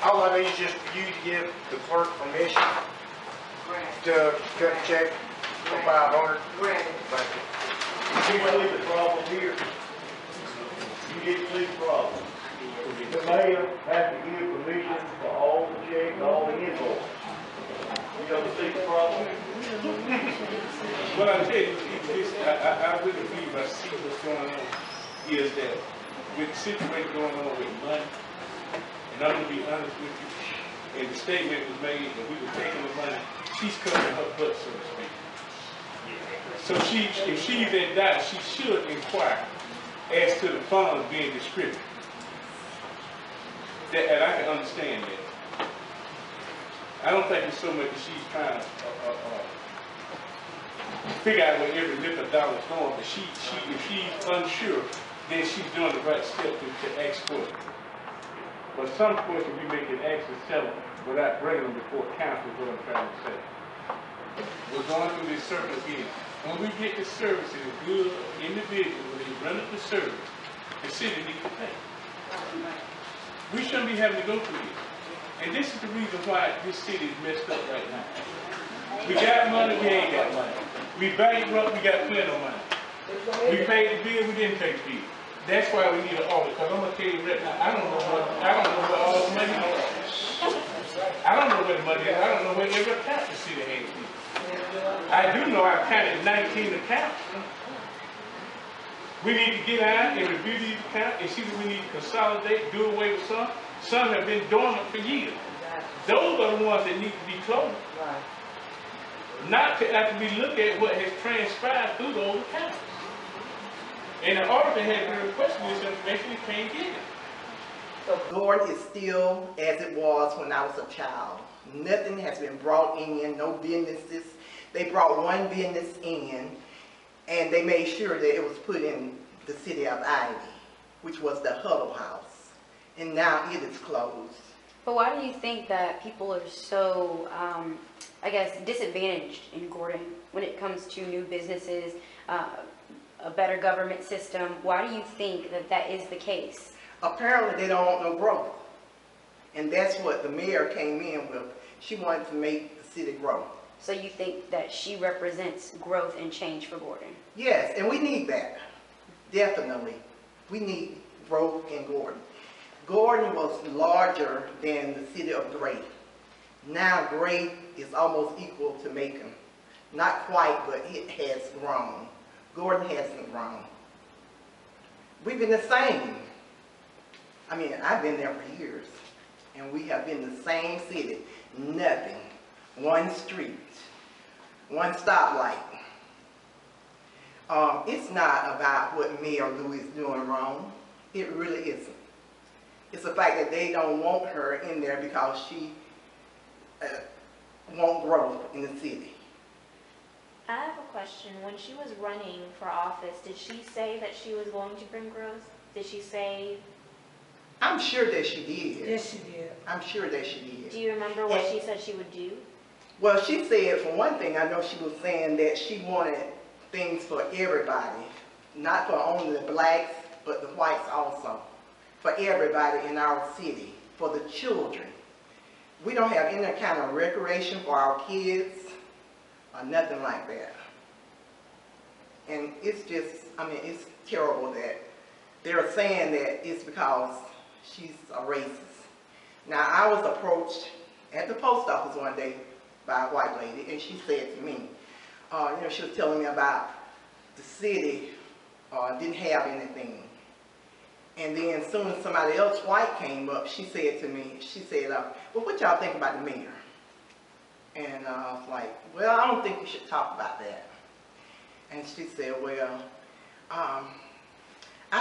All I need is just for you to give the clerk permission to cut a check for 500. You see the problem here. You did see the problem. The mayor has to give permission for all the checks, all the invoices. You don't see the problem? What I tell you, I really believe I see what's going on is that with the situation going on with money, and I'm going to be honest with you, and the statement was made that we were taking the money, she's covering her butt, so to speak. So if she's in doubt, she should inquire as to the funds being distributed. And I can understand that. I don't think it's so much that she's trying to figure out where every nickel dollar is going, but if she's unsure, then she's doing the right step to ask for it. But some questions we make an access settle without bringing them before council is what I'm trying to say. We're going through this service again. When we get the service in a good individual, when they run up the service, the city needs to pay. We shouldn't be having to go through this. And this is the reason why this city is messed up right now. We got money, we ain't got money. We bankrupt, we got plenty of money. We paid the bill, we didn't pay the bill. That's why we need an audit, because I'm going to tell you right now, I don't know where all the money is. I don't know where the money is. I don't know where every account the city has been. I do know I've counted 19 accounts. We need to get out and review these accounts and see that we need to consolidate, do away with some. Some have been dormant for years. Those are the ones that need to be closed. Not to after we look at what has transpired through those accounts. And the auditor has been requesting this information and can't get it. So Gordon is still as it was when I was a child. Nothing has been brought in, no businesses. They brought one business in, and they made sure that it was put in the city of Ivy, which was the Huddle House. And now it is closed. But why do you think that people are so, I guess, disadvantaged in Gordon when it comes to new businesses, a better government system? Why do you think that that is the case? Apparently they don't want no growth. And that's what the mayor came in with. She wanted to make the city grow. So you think that she represents growth and change for Gordon? Yes, and we need that. Definitely. We need growth in Gordon. Gordon was larger than the city of Gray. Now Gray is almost equal to Macon. Not quite, but it has grown. Gordon hasn't grown. We've been the same. I mean, I've been there for years, and we have been the same city. Nothing. One street. One stoplight. It's not about what Mayor Lue is doing wrong. It really isn't. It's the fact that they don't want her in there because she won't grow in the city. I have a question. When she was running for office, did she say that she was going to bring growth? Did she say? I'm sure that she did. Yes, she did. I'm sure that she did. Do you remember what she said she would do? Well, she said, for one thing, I know she was saying that she wanted things for everybody, not for only the blacks, but the whites also, for everybody in our city, for the children. We don't have any kind of recreation for our kids or nothing like that. And it's just, I mean, it's terrible that they're saying that it's because she's a racist. Now, I was approached at the post office one day by a white lady, and she said to me, you know, she was telling me about the city didn't have anything. And then as soon as somebody else white came up, she said to me, she said, well, what y'all think about the mayor? And I was like, well, I don't think we should talk about that. And she said, well, I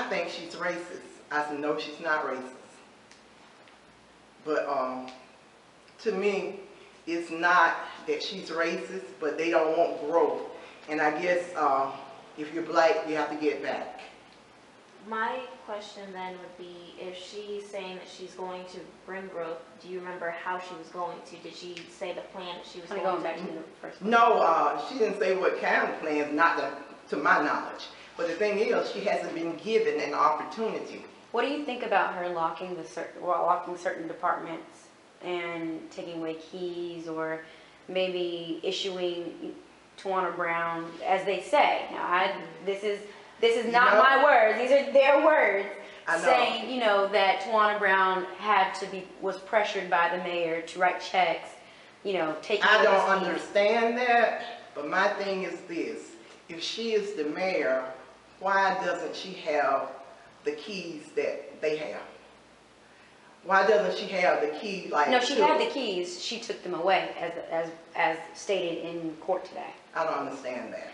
think she's racist. I said, no, she's not racist. But to me, it's not that she's racist, but they don't want growth. And I guess if you're black, you have to get back. My question then would be, if she's saying that she's going to bring growth, do you remember how she was going to? Did she say the plan that she was going to? Back to the first one. No, she didn't say what kind of plans, not to my knowledge. But the thing is, she hasn't been given an opportunity. What do you think about her locking certain departments and taking away keys, or maybe issuing Tawana Brown, as they say? Now, this is not my words; these are their words, saying, you know, that Tawana Brown was pressured by the mayor to write checks, you know, taking. I don't understand that, but my thing is this: if she is the mayor, why doesn't she have the keys that they have? Why doesn't she have the key like? No, she had the keys. She took them away, as stated in court today. I don't understand that.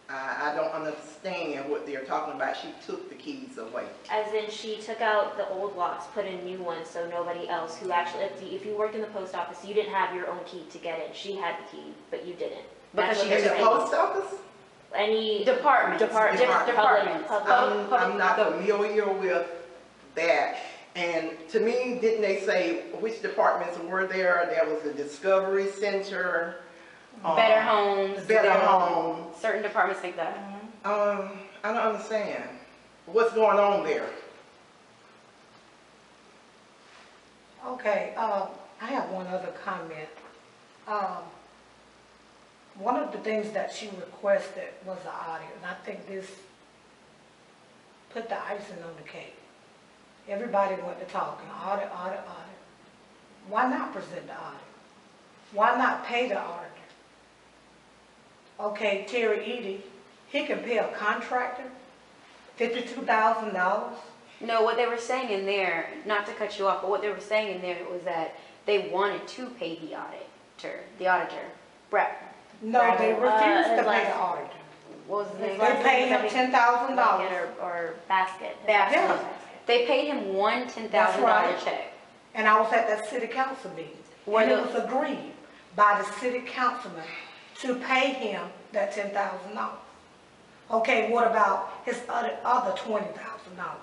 I don't understand what they're talking about. She took the keys away. As in, she took out the old locks, put in new ones, so nobody else who actually, if you worked in the post office, you didn't have your own key to get in. She had the key, but you didn't. Because she in the post office? Any department. I'm not familiar with that. And to me, didn't they say which departments were there? There was the Discovery Center. Better Homes. Better Homes. Certain departments think that. I don't understand. What's going on there? Okay, I have one other comment. One of the things that she requested was the audit, and I think this put the icing on the cake. Everybody went to talking, audit. Why not present the audit? Why not pay the auditor? Okay, Terry Edie, he can pay a contractor $52,000. No, what they were saying in there, not to cut you off, but what they were saying in there was that they wanted to pay the auditor, Brett. No, they refused to pay the auditor. What was his name? They paid him $10,000. Or Basket. Yeah. They paid him one $10,000 check. And I was at that city council meeting. And it was agreed by the city councilman to pay him that $10,000. Okay, what about his other $20,000?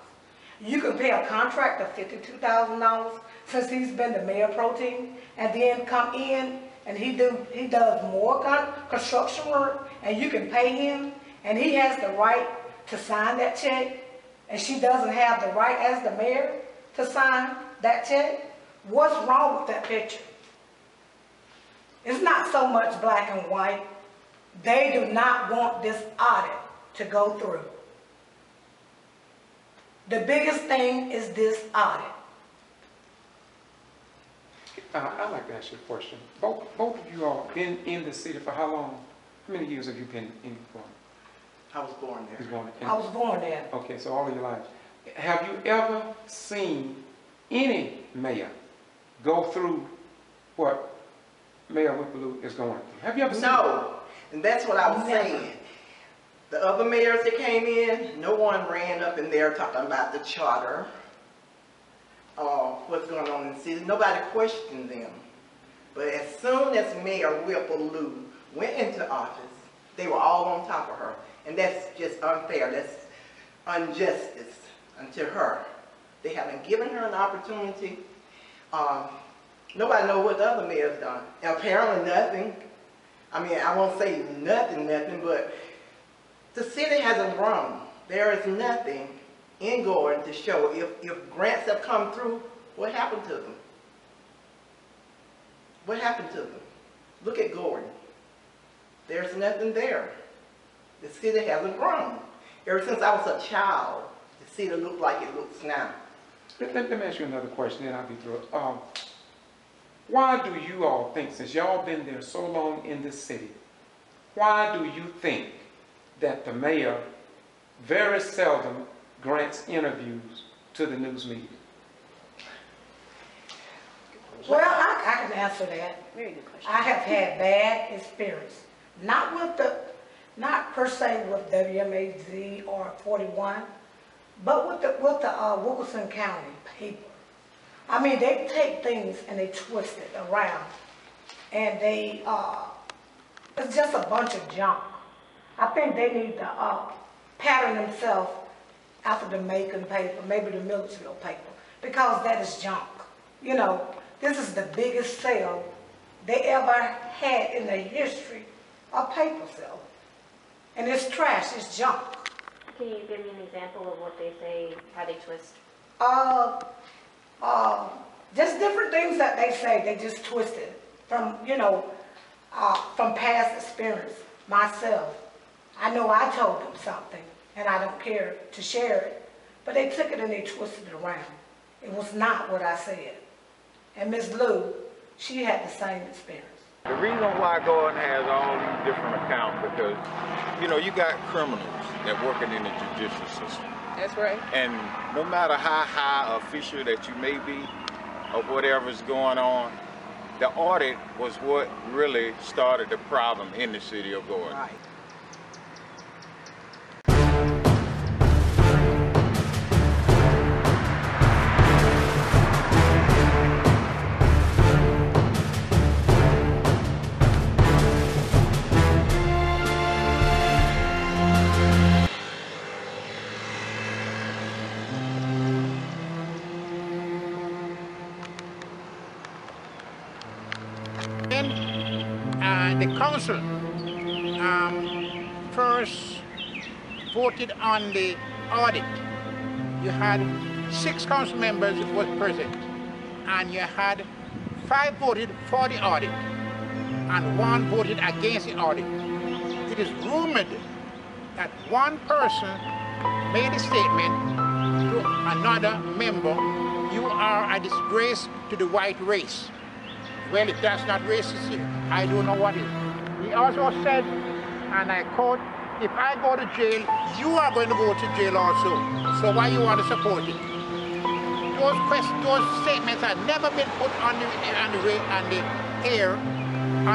You can pay a contractor $52,000 since he's been the mayor pro tem, and then come in and he does more construction work, and you can pay him, and he has the right to sign that check, and she doesn't have the right as the mayor to sign that check. What's wrong with that picture? It's not so much black and white. They do not want this audit to go through. The biggest thing is this audit. I'd like to ask you a question. Both of you all been in the city for how long? How many years have you been in for? I was born there. I was born there. Okay, so all of your lives. Have you ever seen any mayor go through what Mayor Whipple-Lue is going through? Have you ever seen No, and that's what I was saying. The other mayors that came in, no one ran up in there talking about the charter or what's going on in the city. Nobody questioned them. But as soon as Mayor Whipple-Lue went into office, They were all on top of her. And that's just unfair. That's injustice unto her. They haven't given her an opportunity. Nobody knows what the other mayor's done. Apparently nothing. I mean, I won't say nothing, but the city hasn't grown. There is nothing in Gordon to show if grants have come through, what happened to them? What happened to them? Look at Gordon. There's nothing there. The city hasn't grown. Ever since I was a child, the city looked like it looks now. Let me ask you another question, then I'll be through. Why do you all think, since y'all been there so long in this city, why do you think that the mayor very seldom grants interviews to the news media? Well, I can answer that. Very good question. I have had bad experience, not per se with WMAZ or 41, but with the Wilkinson County paper. I mean, they take things and they twist it around, and it's just a bunch of junk. I think they need to pattern themselves after the Macon paper, maybe the Millersville paper, because that is junk. You know, this is the biggest sale they ever had in the history of paper sale. And it's trash, it's junk. Can you give me an example of what they say, how they twist? Just different things that they say, they just twist it from, you know, from past experience. Myself, I know I told them something, and I don't care to share it, but they took it and they twisted it around. It was not what I said. And Ms. Lue, she had the same experience. The reason why Gordon has all these different accounts, because, you know, you got criminals that working in the judicial system. That's right. And no matter how high official that you may be, or whatever's going on, the audit was what really started the problem in the city of Gordon. Right. The council first voted on the audit. You had 6 council members was present, and you had 5 voted for the audit, and 1 voted against the audit. It is rumored that one person made a statement to another member, "You are a disgrace to the white race." Well, if that's not racist, I don't know what is. He also said, and I quote, "If I go to jail, you are going to go to jail also. So why you want to support it?" Those statements have never been put on the air,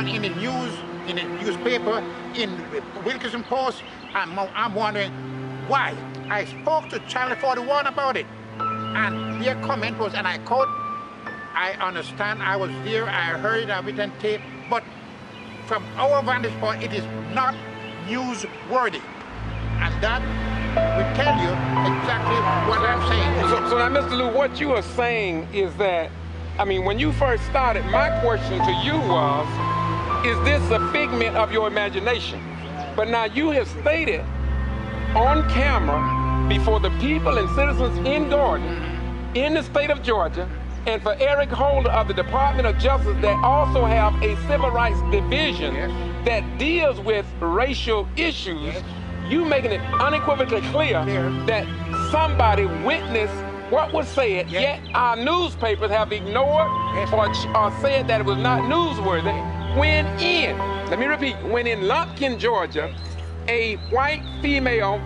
in the news, in the newspaper, in the Wilkinson Post. I'm wondering why. I spoke to Channel 41 about it, and their comment was, and I quote, "I understand, I was there, I heard it, I've written tape, but from our vantage point, it is not newsworthy." And that will tell you exactly what I'm saying. So now, Mr. Lue, what you are saying is that, I mean, when you first started, my question to you was, is this a figment of your imagination? But now you have stated on camera before the people and citizens in Gordon, in the state of Georgia, and for Eric Holder of the Department of Justice that also have a civil rights division that deals with racial issues, you making it unequivocally clear that somebody witnessed what was said, yet our newspapers have ignored or said that it was not newsworthy, when in, let me repeat, when in Lumpkin, Georgia, a white female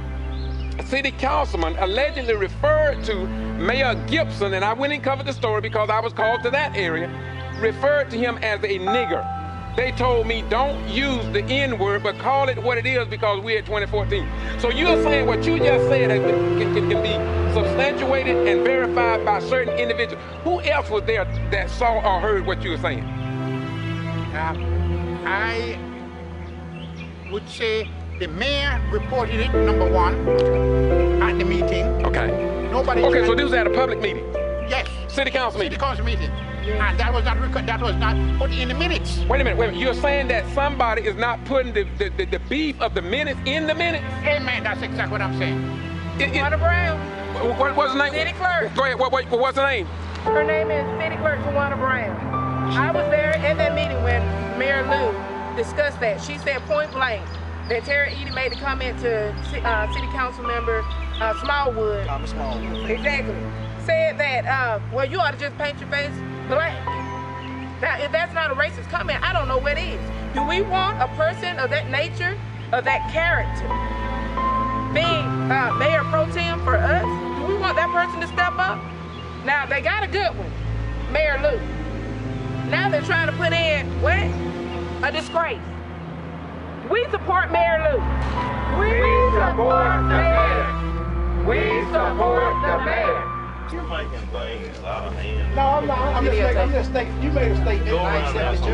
city councilman allegedly referred to Mayor Gibson, and I went and covered the story because I was called to that area, referred to him as a nigger. They told me don't use the N-word, but call it what it is because we're at 2014. So you're saying what you just said can be substantiated and verified by certain individuals. Who else was there that saw or heard what you were saying? would say the mayor reported it, number one, at the meeting. Okay. Nobody. Okay, so this was at a public meeting? Yes. City council meeting? City council meeting. And that was not put in the minutes. Wait a minute. You're saying that somebody is not putting the beef of the minutes in the minutes? Amen, that's exactly what I'm saying. Tawana Brown. What's the name? City clerk. Go ahead, what's the name? Her name is City Clerk Tawana Brown. I was there at that meeting when Mayor Lue discussed that. She said point blank that Terry Edie made a comment to City Council member Smallwood. Thomas Smallwood. Exactly. Said that, well, you ought to just paint your face black. Now, if that's not a racist comment, I don't know what is. Do we want a person of that nature, of that character, being Mayor Pro Tem for us? Do we want that person to step up? Now, they got a good one, Mayor Lue. Now they're trying to put in, what? A disgrace. We support Mayor Lue. We support the mayor. We support the mayor. You're making things out of hand. No, I'm not. I'm just stating. You made a statement. Go around the house and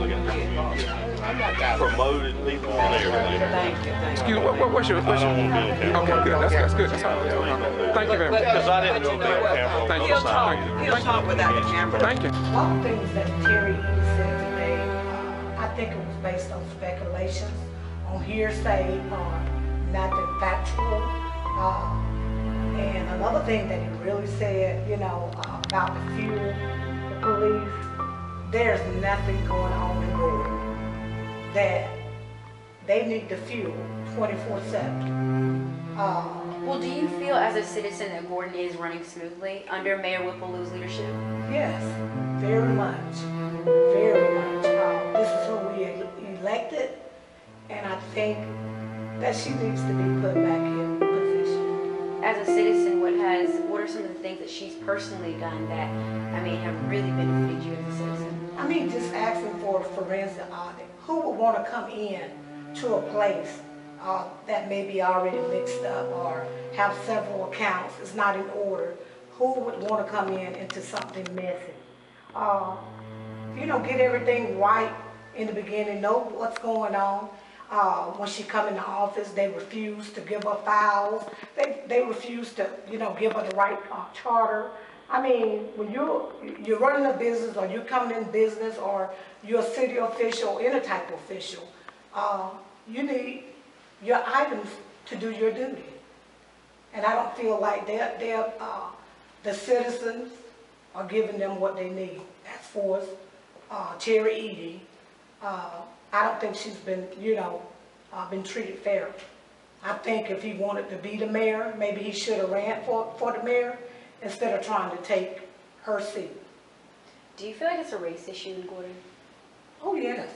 look promoted people and everything. Thank you. Excuse me, what's your... I don't want to be on camera. Okay, good. That's good. That's all. Thank you very much. Because I didn't know be on camera. Thank you. He'll talk without the camera. Thank you. One of the things that Terry Edie said today, I think it was based on speculations, on hearsay, nothing factual. And another thing that he really said, about the fuel, the police, there's nothing going on in Gordon that they need the fuel 24/7. Well, do you feel as a citizen that Gordon is running smoothly under Mayor Whipple-Lue's leadership? Yes, very much, very much. This is who we elected, and I think that she needs to be put back in position. As a citizen, what are some of the things that she's personally done that, have really benefited you as a citizen? Just asking for a forensic audit. Who would want to come in to a place that may be already mixed up or have several accounts, is not in order? Who would want to come into something messy? Get everything right in the beginning, know what's going on. When she come in the office, they refuse to give her files. They refuse to, give her the right charter. When you're running a business, or you're coming in business, or you're a city official, any type of official, you need your items to do your duty. And I don't feel like the citizens are giving them what they need. As for Terry Edie, I don't think she's been, been treated fair. I think if he wanted to be the mayor, maybe he should have ran for the mayor instead of trying to take her seat. Do you feel like it's a race issue in Gordon? Oh, yes.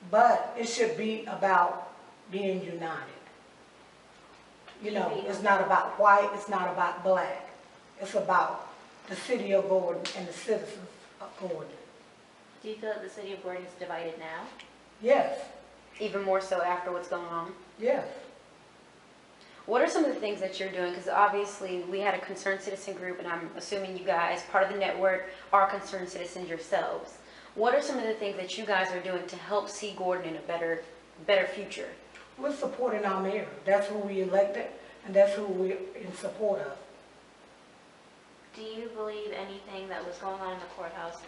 But it should be about being united. It's not about white, it's not about black. It's about the city of Gordon and the citizens of Gordon. Do you feel that the city of Gordon is divided now? Yes. Even more so after what's going on? Yes. What are some of the things that you're doing? Because obviously we had a concerned citizen group, and I'm assuming you guys, part of the network, are concerned citizens yourselves. What are some of the things that you guys are doing to help see Gordon in a better future? We're supporting our mayor. That's who we elected, and that's who we're in support of. Do you believe anything that was going on in the courthouse?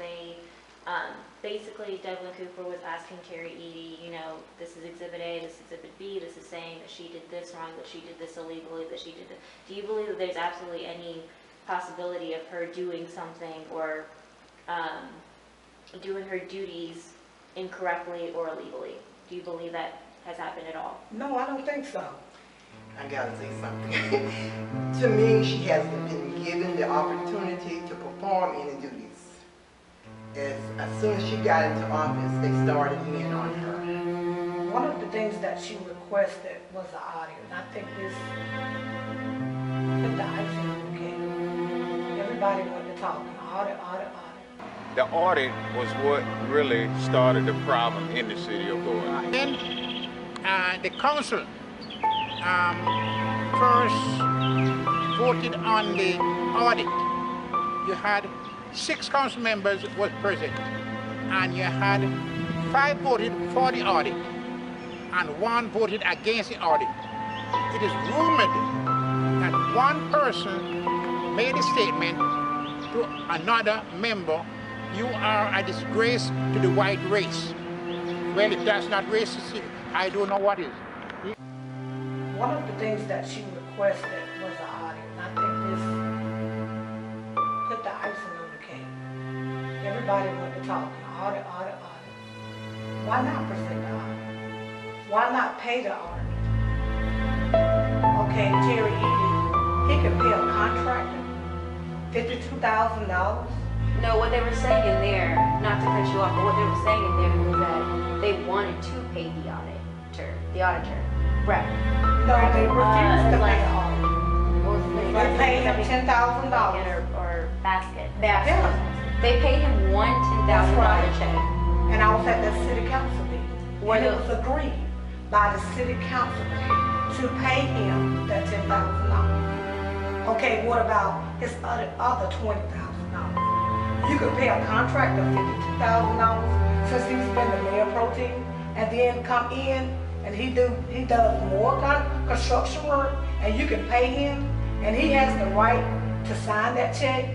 Basically, Devlin Cooper was asking Terry Edie, this is Exhibit A, this is Exhibit B, this is saying that she did this wrong, that she did this illegally, that she did this. Do you believe that there's absolutely any possibility of her doing something or doing her duties incorrectly or illegally? Do you believe that has happened at all? No, I don't think so. I gotta say something. To me, she hasn't been given the opportunity to perform any duties. As soon as she got into office, they started in on her. One of the things that she requested was an audit, and I think this put the icing on the cake. Everybody wanted to talk, audit. The audit was what really started the problem in the city of Gordon. Then the council first voted on the audit. You had 6 council members was present, and you had 5 voted for the audit and 1 voted against the audit. It is rumored that one person made a statement to another member, "You are a disgrace to the white race." Well, if that's not racist, I don't know what is. One of the things that she requested was an audit, and I think this put the icing on the cake. Everybody went to talking, audit, audit, audit. Why not present the audit? Why not pay the audit? Okay, Terry Edie, he could pay a contractor $52,000. No, what they were saying in there, not to cut you off, but what they were saying in there was that they wanted to pay the auditor. Right. No, they refused to pay the audit. What was the name? They paid him $10,000. Or basket. Yeah. They paid him one $10,000 check. And I was at the city council meeting. And it was agreed by the city council to pay him that $10,000. Okay, what about his other $20,000? You could pay a contractor $52,000 since he's been the mayor pro tem, and then come in and he does more construction work, and you can pay him, and he has the right to sign that check,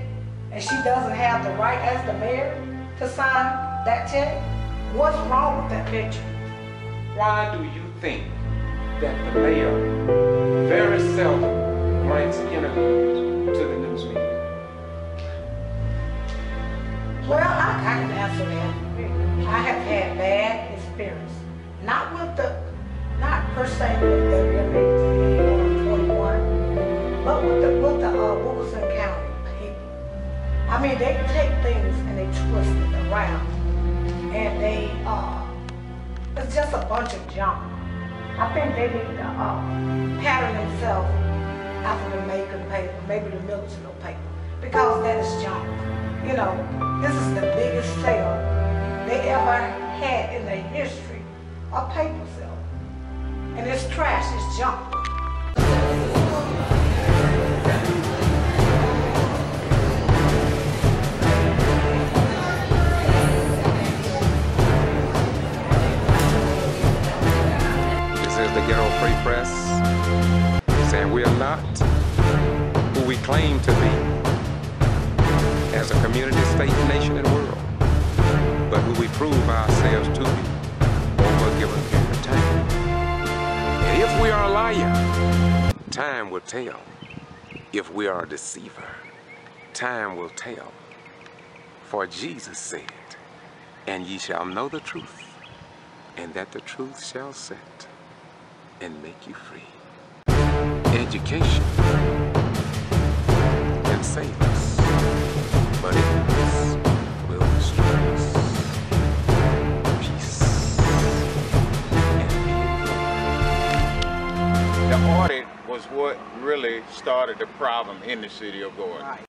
and she doesn't have the right as the mayor to sign that check? What's wrong with that picture? Why do you think that the mayor very seldom grants interviews to the news media? Well, I can answer that. I have had bad experience. Not per se with WMAT or 41, but with the Wilson County people. I mean, they take things and they twist it around, and it's just a bunch of junk. I think they need to pattern themselves after the Macon paper, maybe the Millerville paper, because that is junk. You know, this is the biggest sale they ever had in the history of paper sale. And it's trash, it's junk. This is the Ghetto Free Press, saying we are not who we claim to be as a community, state, nation, and world, but who we prove ourselves to be over a given period of time. And if we are a liar, time will tell. If we are a deceiver, time will tell. For Jesus said, "And ye shall know the truth, and that the truth shall set and make you free." Education can save us, but ignorance will destroy us. Peace and The audit was what really started the problem in the city of Gordon. Right.